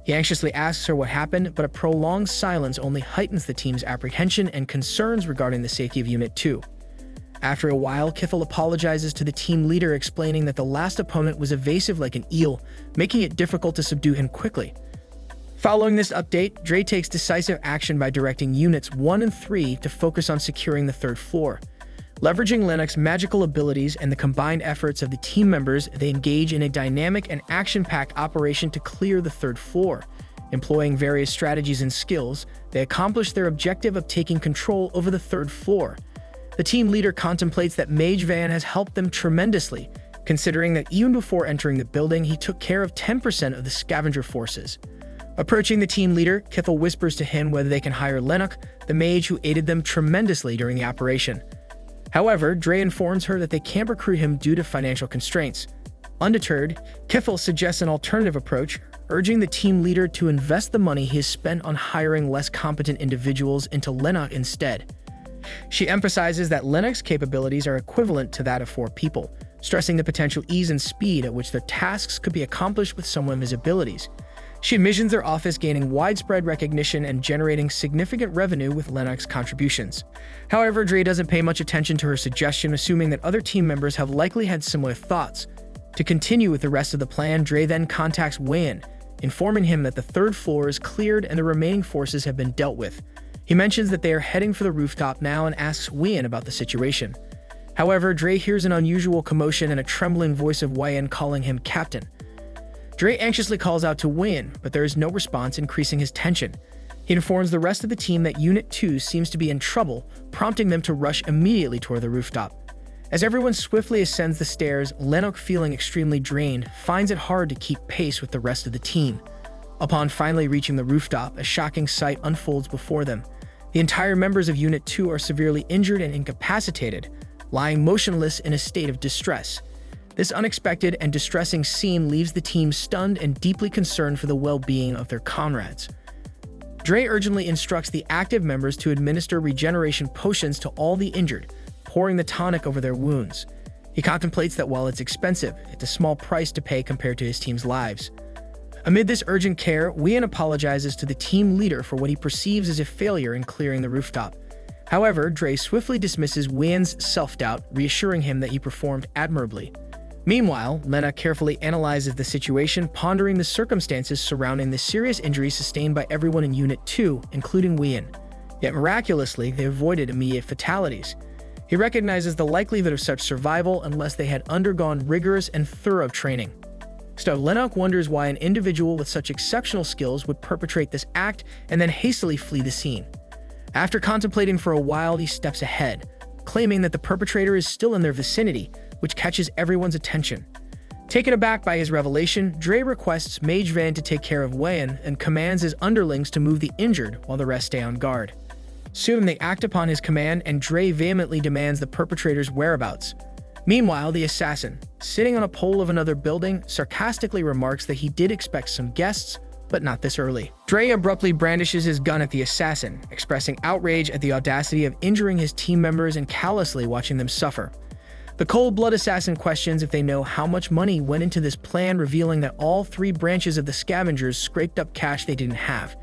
He anxiously asks her what happened, but a prolonged silence only heightens the team's apprehension and concerns regarding the safety of Unit 2. After a while, Kithel apologizes to the team leader, explaining that the last opponent was evasive like an eel, making it difficult to subdue him quickly. Following this update, Dre takes decisive action by directing Units 1 and 3 to focus on securing the third floor. Leveraging Lennox's magical abilities and the combined efforts of the team members, they engage in a dynamic and action-packed operation to clear the third floor. Employing various strategies and skills, they accomplish their objective of taking control over the third floor. The team leader contemplates that Mage Van has helped them tremendously, considering that even before entering the building, he took care of 10% of the scavenger forces. Approaching the team leader, Kithel whispers to him whether they can hire Lennox, the mage who aided them tremendously during the operation. However, Dre informs her that they can't recruit him due to financial constraints. Undeterred, Kithel suggests an alternative approach, urging the team leader to invest the money he has spent on hiring less competent individuals into Lennox instead. She emphasizes that Lennox's capabilities are equivalent to that of 4 people, stressing the potential ease and speed at which their tasks could be accomplished with someone of his abilities. She envisions their office gaining widespread recognition and generating significant revenue with Lennox's contributions. However, Dre doesn't pay much attention to her suggestion, assuming that other team members have likely had similar thoughts. To continue with the rest of the plan, Dre then contacts Wayne, informing him that the 3rd floor is cleared and the remaining forces have been dealt with. He mentions that they are heading for the rooftop now and asks Wayne about the situation. However, Dre hears an unusual commotion and a trembling voice of Wayne calling him Captain. Dre anxiously calls out to Wayne, but there is no response, increasing his tension. He informs the rest of the team that Unit 2 seems to be in trouble, prompting them to rush immediately toward the rooftop. As everyone swiftly ascends the stairs, Lennox, feeling extremely drained, finds it hard to keep pace with the rest of the team. Upon finally reaching the rooftop, a shocking sight unfolds before them. The entire members of Unit 2 are severely injured and incapacitated, lying motionless in a state of distress. This unexpected and distressing scene leaves the team stunned and deeply concerned for the well-being of their comrades. Dre urgently instructs the active members to administer regeneration potions to all the injured, pouring the tonic over their wounds. He contemplates that while it's expensive, it's a small price to pay compared to his team's lives. Amid this urgent care, Wayne apologizes to the team leader for what he perceives as a failure in clearing the rooftop. However, Dre swiftly dismisses Wayne's self-doubt, reassuring him that he performed admirably. Meanwhile, Lena carefully analyzes the situation, pondering the circumstances surrounding the serious injuries sustained by everyone in Unit 2, including Wayne. Yet miraculously, they avoided immediate fatalities. He recognizes the likelihood of such survival unless they had undergone rigorous and thorough training. So Lennox wonders why an individual with such exceptional skills would perpetrate this act and then hastily flee the scene. After contemplating for a while, he steps ahead, claiming that the perpetrator is still in their vicinity, which catches everyone's attention. Taken aback by his revelation, Dre requests Mage Van to take care of Wayne and commands his underlings to move the injured while the rest stay on guard. Soon they act upon his command and Dre vehemently demands the perpetrator's whereabouts. Meanwhile, the assassin, sitting on a pole of another building, sarcastically remarks that he did expect some guests, but not this early. Dre abruptly brandishes his gun at the assassin, expressing outrage at the audacity of injuring his team members and callously watching them suffer. The cold-blooded assassin questions if they know how much money went into this plan, revealing that all 3 branches of the scavengers scraped up cash they didn't have.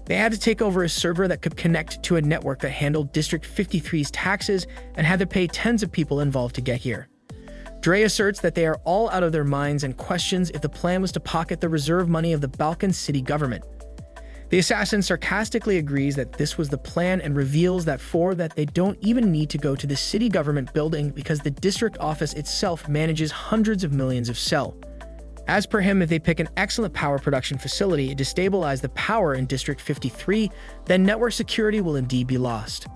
They had to take over a server that could connect to a network that handled District 53's taxes and had to pay tens of people involved to get here. Dre asserts that they are all out of their minds and questions if the plan was to pocket the reserve money of the Balkan city government. The assassin sarcastically agrees that this was the plan and reveals that they don't even need to go to the city government building because the district office itself manages hundreds of millions of sell. As per him, if they pick an excellent power production facility and destabilize the power in District 53, then network security will indeed be lost.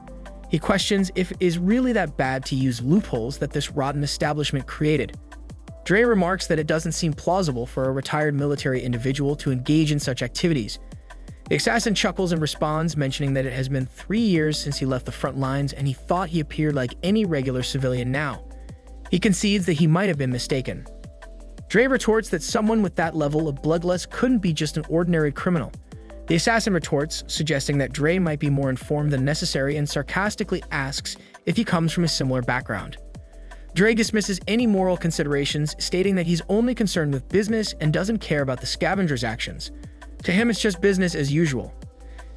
He questions if it is really that bad to use loopholes that this rotten establishment created. Dre remarks that it doesn't seem plausible for a retired military individual to engage in such activities. The assassin chuckles and responds, mentioning that it has been 3 years since he left the front lines and he thought he appeared like any regular civilian now. He concedes that he might have been mistaken. Dre retorts that someone with that level of bloodlust couldn't be just an ordinary criminal. The assassin retorts, suggesting that Dre might be more informed than necessary and sarcastically asks if he comes from a similar background. Dre dismisses any moral considerations, stating that he's only concerned with business and doesn't care about the scavengers' actions. To him, it's just business as usual.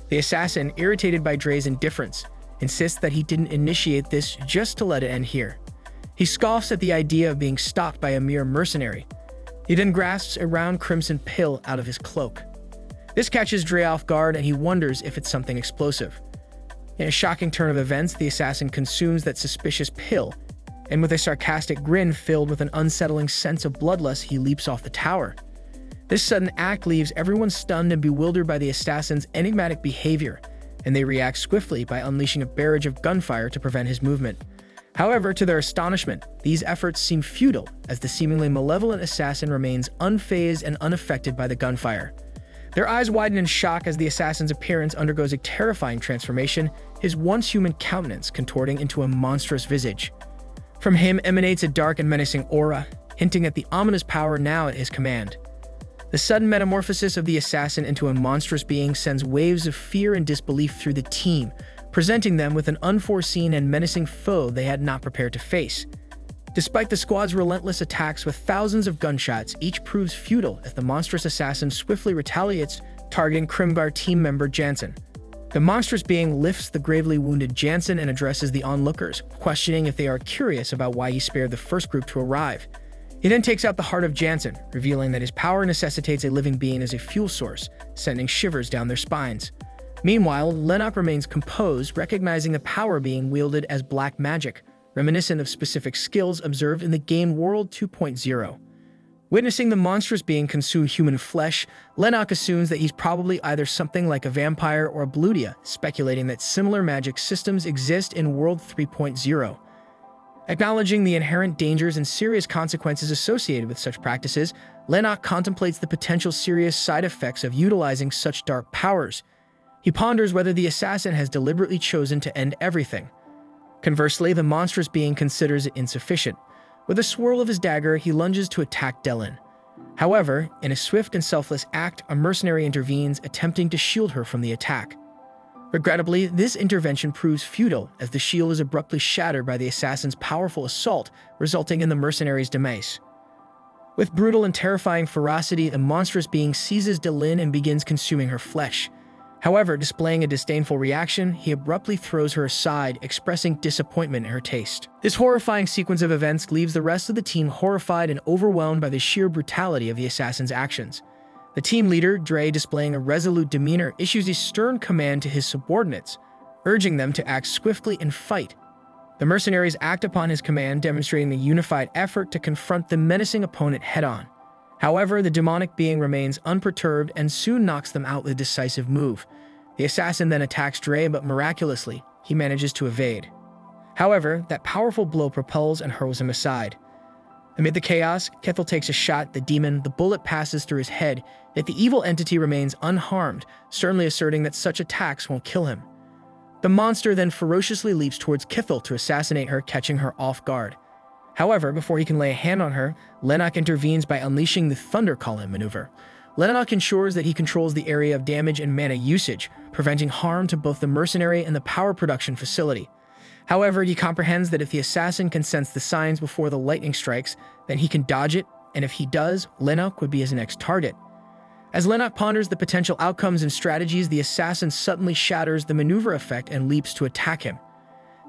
The assassin, irritated by Dre's indifference, insists that he didn't initiate this just to let it end here. He scoffs at the idea of being stalked by a mere mercenary. He then grasps a round crimson pill out of his cloak. This catches Dre off guard and he wonders if it's something explosive. In a shocking turn of events, the assassin consumes that suspicious pill, and with a sarcastic grin filled with an unsettling sense of bloodlust, he leaps off the tower. This sudden act leaves everyone stunned and bewildered by the assassin's enigmatic behavior, and they react swiftly by unleashing a barrage of gunfire to prevent his movement. However, to their astonishment, these efforts seem futile as the seemingly malevolent assassin remains unfazed and unaffected by the gunfire. Their eyes widen in shock as the assassin's appearance undergoes a terrifying transformation, his once human countenance contorting into a monstrous visage. From him emanates a dark and menacing aura, hinting at the ominous power now at his command. The sudden metamorphosis of the assassin into a monstrous being sends waves of fear and disbelief through the team, presenting them with an unforeseen and menacing foe they had not prepared to face. Despite the squad's relentless attacks with thousands of gunshots, each proves futile as the monstrous assassin swiftly retaliates, targeting Krimgar team member Jansen. The monstrous being lifts the gravely wounded Jansen and addresses the onlookers, questioning if they are curious about why he spared the first group to arrive. He then takes out the heart of Jansen, revealing that his power necessitates a living being as a fuel source, sending shivers down their spines. Meanwhile, Lennox remains composed, recognizing the power being wielded as black magic, reminiscent of specific skills observed in the game World 2.0. Witnessing the monstrous being consume human flesh, Lennox assumes that he's probably either something like a vampire or a Blutia, speculating that similar magic systems exist in World 3.0. Acknowledging the inherent dangers and serious consequences associated with such practices, Lennox contemplates the potential serious side effects of utilizing such dark powers. He ponders whether the assassin has deliberately chosen to end everything. Conversely, the monstrous being considers it insufficient. With a swirl of his dagger, he lunges to attack Delin. However, in a swift and selfless act, a mercenary intervenes, attempting to shield her from the attack. Regrettably, this intervention proves futile as the shield is abruptly shattered by the assassin's powerful assault, resulting in the mercenary's demise. With brutal and terrifying ferocity, the monstrous being seizes Delin and begins consuming her flesh. However, displaying a disdainful reaction, he abruptly throws her aside, expressing disappointment in her taste. This horrifying sequence of events leaves the rest of the team horrified and overwhelmed by the sheer brutality of the assassin's actions. The team leader, Dre, displaying a resolute demeanor, issues a stern command to his subordinates, urging them to act swiftly and fight. The mercenaries act upon his command, demonstrating the unified effort to confront the menacing opponent head-on. However, the demonic being remains unperturbed and soon knocks them out with a decisive move. The assassin then attacks Dre, but miraculously, he manages to evade. However, that powerful blow propels and hurls him aside. Amid the chaos, Kethel takes a shot at the demon. The bullet passes through his head, yet the evil entity remains unharmed, sternly asserting that such attacks won't kill him. The monster then ferociously leaps towards Kethel to assassinate her, catching her off guard. However, before he can lay a hand on her, Lennox intervenes by unleashing the Thunder Column maneuver. Lennox ensures that he controls the area of damage and mana usage, preventing harm to both the mercenary and the power production facility. However, he comprehends that if the assassin can sense the signs before the lightning strikes, then he can dodge it, and if he does, Lennox would be his next target. As Lennox ponders the potential outcomes and strategies, the assassin suddenly shatters the maneuver effect and leaps to attack him.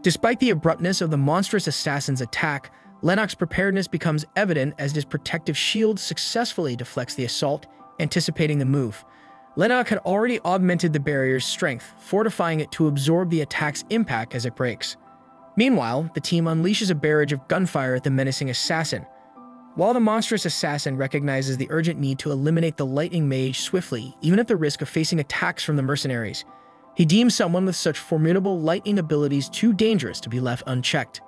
Despite the abruptness of the monstrous assassin's attack, Lennox's preparedness becomes evident as his protective shield successfully deflects the assault, anticipating the move. Lennox had already augmented the barrier's strength, fortifying it to absorb the attack's impact as it breaks. Meanwhile, the team unleashes a barrage of gunfire at the menacing assassin. While the monstrous assassin recognizes the urgent need to eliminate the lightning mage swiftly, even at the risk of facing attacks from the mercenaries, he deems someone with such formidable lightning abilities too dangerous to be left unchecked.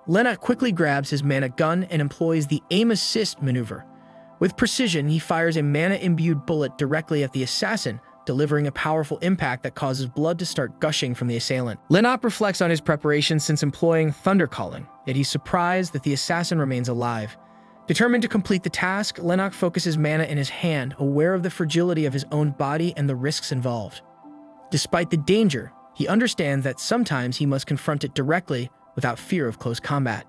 Lennox quickly grabs his mana gun and employs the aim assist maneuver. With precision, he fires a mana-imbued bullet directly at the assassin, delivering a powerful impact that causes blood to start gushing from the assailant. Lennox reflects on his preparation since employing Thunder Calling, yet he's surprised that the assassin remains alive. Determined to complete the task, Lennox focuses mana in his hand, aware of the fragility of his own body and the risks involved. Despite the danger, he understands that sometimes he must confront it directly without fear of close combat.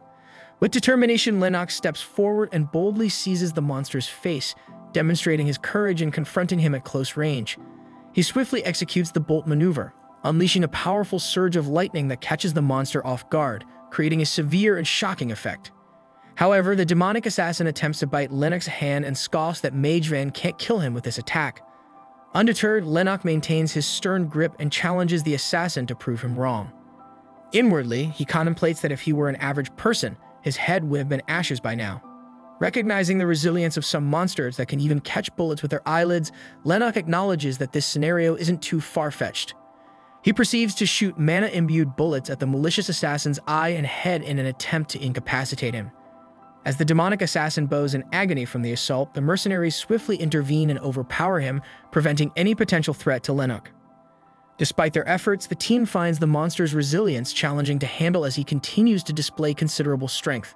With determination, Lennox steps forward and boldly seizes the monster's face, demonstrating his courage in confronting him at close range. He swiftly executes the bolt maneuver, unleashing a powerful surge of lightning that catches the monster off guard, creating a severe and shocking effect. However, the demonic assassin attempts to bite Lennox's hand and scoffs that Mage can't kill him with this attack. Undeterred, Lennox maintains his stern grip and challenges the assassin to prove him wrong. Inwardly, he contemplates that if he were an average person, his head would have been ashes by now. Recognizing the resilience of some monsters that can even catch bullets with their eyelids, Lennox acknowledges that this scenario isn't too far-fetched. He proceeds to shoot mana-imbued bullets at the malicious assassin's eye and head in an attempt to incapacitate him. As the demonic assassin bows in agony from the assault, the mercenaries swiftly intervene and overpower him, preventing any potential threat to Lennox. Despite their efforts, the team finds the monster's resilience challenging to handle as he continues to display considerable strength.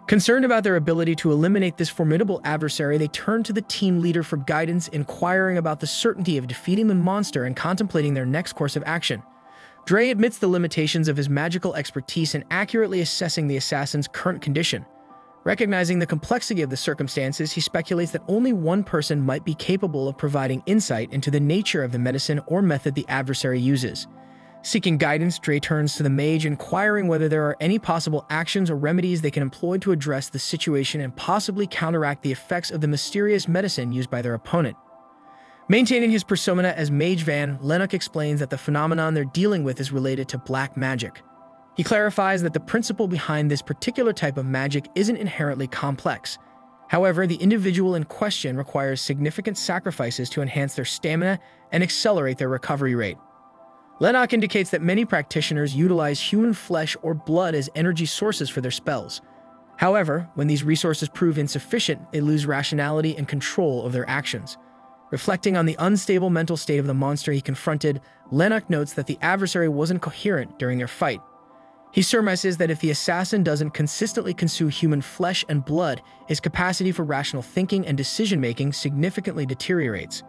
Concerned about their ability to eliminate this formidable adversary, they turn to the team leader for guidance, inquiring about the certainty of defeating the monster and contemplating their next course of action. Dre admits the limitations of his magical expertise in accurately assessing the assassin's current condition. Recognizing the complexity of the circumstances, he speculates that only one person might be capable of providing insight into the nature of the medicine or method the adversary uses. Seeking guidance, Dre turns to the Mage, inquiring whether there are any possible actions or remedies they can employ to address the situation and possibly counteract the effects of the mysterious medicine used by their opponent. Maintaining his persona as Mage Van, Lennox explains that the phenomenon they're dealing with is related to black magic. He clarifies that the principle behind this particular type of magic isn't inherently complex. However, the individual in question requires significant sacrifices to enhance their stamina and accelerate their recovery rate. Lennox indicates that many practitioners utilize human flesh or blood as energy sources for their spells. However, when these resources prove insufficient, they lose rationality and control of their actions. Reflecting on the unstable mental state of the monster he confronted, Lennox notes that the adversary wasn't coherent during their fight. He surmises that if the assassin doesn't consistently consume human flesh and blood, his capacity for rational thinking and decision-making significantly deteriorates.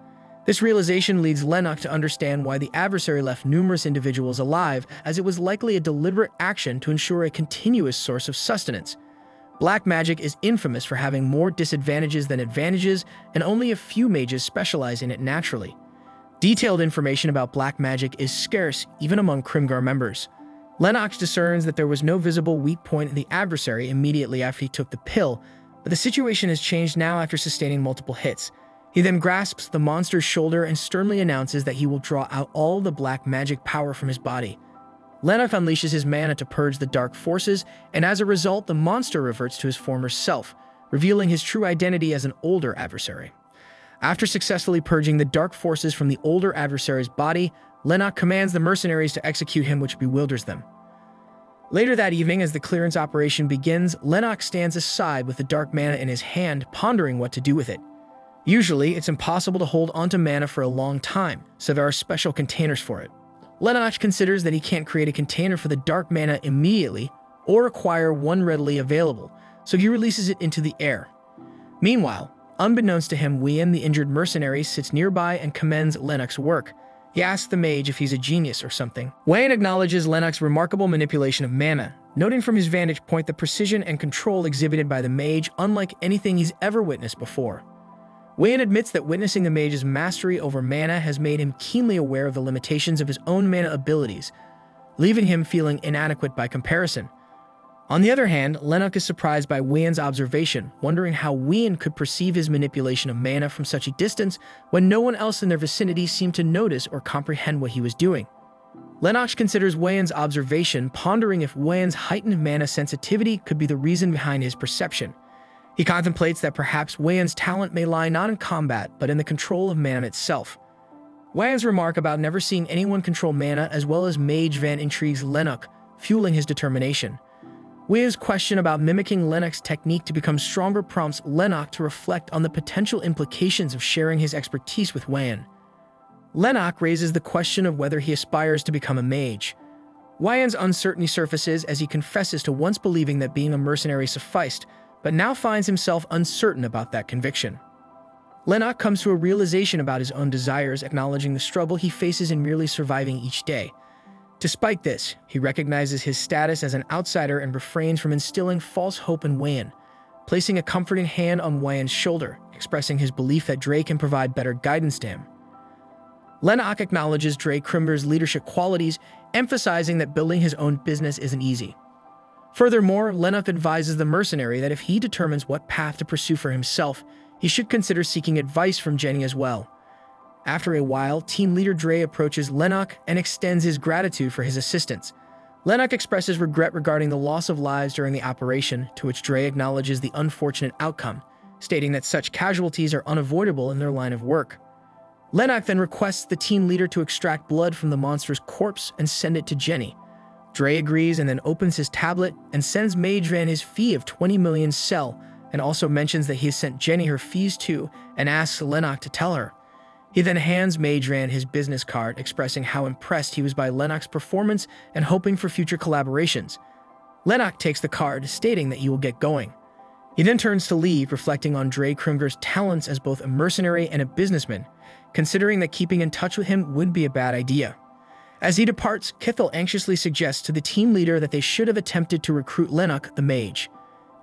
This realization leads Lennox to understand why the adversary left numerous individuals alive, as it was likely a deliberate action to ensure a continuous source of sustenance. Black magic is infamous for having more disadvantages than advantages, and only a few mages specialize in it naturally. Detailed information about black magic is scarce even among Krimgar members. Lennox discerns that there was no visible weak point in the adversary immediately after he took the pill, but the situation has changed now after sustaining multiple hits. He then grasps the monster's shoulder and sternly announces that he will draw out all the black magic power from his body. Lennox unleashes his mana to purge the dark forces, and as a result, the monster reverts to his former self, revealing his true identity as an older adversary. After successfully purging the dark forces from the older adversary's body, Lennox commands the mercenaries to execute him, which bewilders them. Later that evening, as the clearance operation begins, Lennox stands aside with the dark mana in his hand, pondering what to do with it. Usually, it's impossible to hold onto mana for a long time, so there are special containers for it. Lennox considers that he can't create a container for the dark mana immediately or acquire one readily available, so he releases it into the air. Meanwhile, unbeknownst to him, Wien, the injured mercenary, sits nearby and commends Lennox's work. He asks the mage if he's a genius or something. Wayne acknowledges Lennox's remarkable manipulation of mana, noting from his vantage point the precision and control exhibited by the mage unlike anything he's ever witnessed before. Wayne admits that witnessing the mage's mastery over mana has made him keenly aware of the limitations of his own mana abilities, leaving him feeling inadequate by comparison. On the other hand, Lennox is surprised by Wayne's observation, wondering how Wayne could perceive his manipulation of mana from such a distance when no one else in their vicinity seemed to notice or comprehend what he was doing. Lennox considers Wayne's observation, pondering if Wayne's heightened mana sensitivity could be the reason behind his perception. He contemplates that perhaps Wayne's talent may lie not in combat, but in the control of mana itself. Wayne's remark about never seeing anyone control mana as well as Mage Van intrigues Lennox, fueling his determination. Wayne's question about mimicking Lennox's technique to become stronger prompts Lennox to reflect on the potential implications of sharing his expertise with Wayne. Lennox raises the question of whether he aspires to become a mage. Wayne's uncertainty surfaces as he confesses to once believing that being a mercenary sufficed, but now finds himself uncertain about that conviction. Lennox comes to a realization about his own desires, acknowledging the struggle he faces in merely surviving each day. Despite this, he recognizes his status as an outsider and refrains from instilling false hope in Wayne, placing a comforting hand on Wayne's shoulder, expressing his belief that Dre can provide better guidance to him. Lennox acknowledges Dre Krimgar's leadership qualities, emphasizing that building his own business isn't easy. Furthermore, Lennox advises the mercenary that if he determines what path to pursue for himself, he should consider seeking advice from Jenny as well. After a while, team leader Dre approaches Lennox and extends his gratitude for his assistance. Lennox expresses regret regarding the loss of lives during the operation, to which Dre acknowledges the unfortunate outcome, stating that such casualties are unavoidable in their line of work. Lennox then requests the team leader to extract blood from the monster's corpse and send it to Jenny. Dre agrees and then opens his tablet and sends Mage his fee of 20 million sell, and also mentions that he has sent Jenny her fees too and asks Lennox to tell her. He then hands Mage his business card, expressing how impressed he was by Lennox's performance and hoping for future collaborations. Lennox takes the card, stating that he will get going. He then turns to leave, reflecting on Dre Krunger's talents as both a mercenary and a businessman, considering that keeping in touch with him would be a bad idea. As he departs, Kithel anxiously suggests to the team leader that they should have attempted to recruit Lennox the Mage.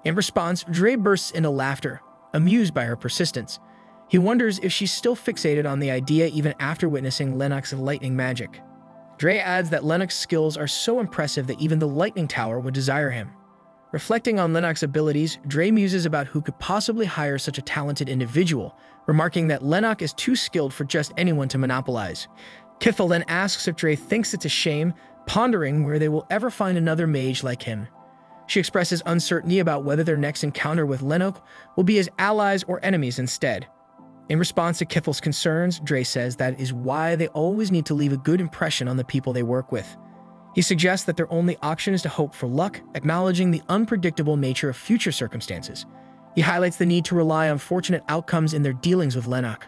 In response, Dre bursts into laughter, amused by her persistence. He wonders if she's still fixated on the idea even after witnessing Lennox's lightning magic. Dre adds that Lennox's skills are so impressive that even the Lightning Tower would desire him. Reflecting on Lennox's abilities, Dre muses about who could possibly hire such a talented individual, remarking that Lennox is too skilled for just anyone to monopolize. Kithel then asks if Dre thinks it's a shame, pondering where they will ever find another mage like him. She expresses uncertainty about whether their next encounter with Lennox will be as allies or enemies instead. In response to Kithel's concerns, Dre says that is why they always need to leave a good impression on the people they work with. He suggests that their only option is to hope for luck, acknowledging the unpredictable nature of future circumstances. He highlights the need to rely on fortunate outcomes in their dealings with Lennox.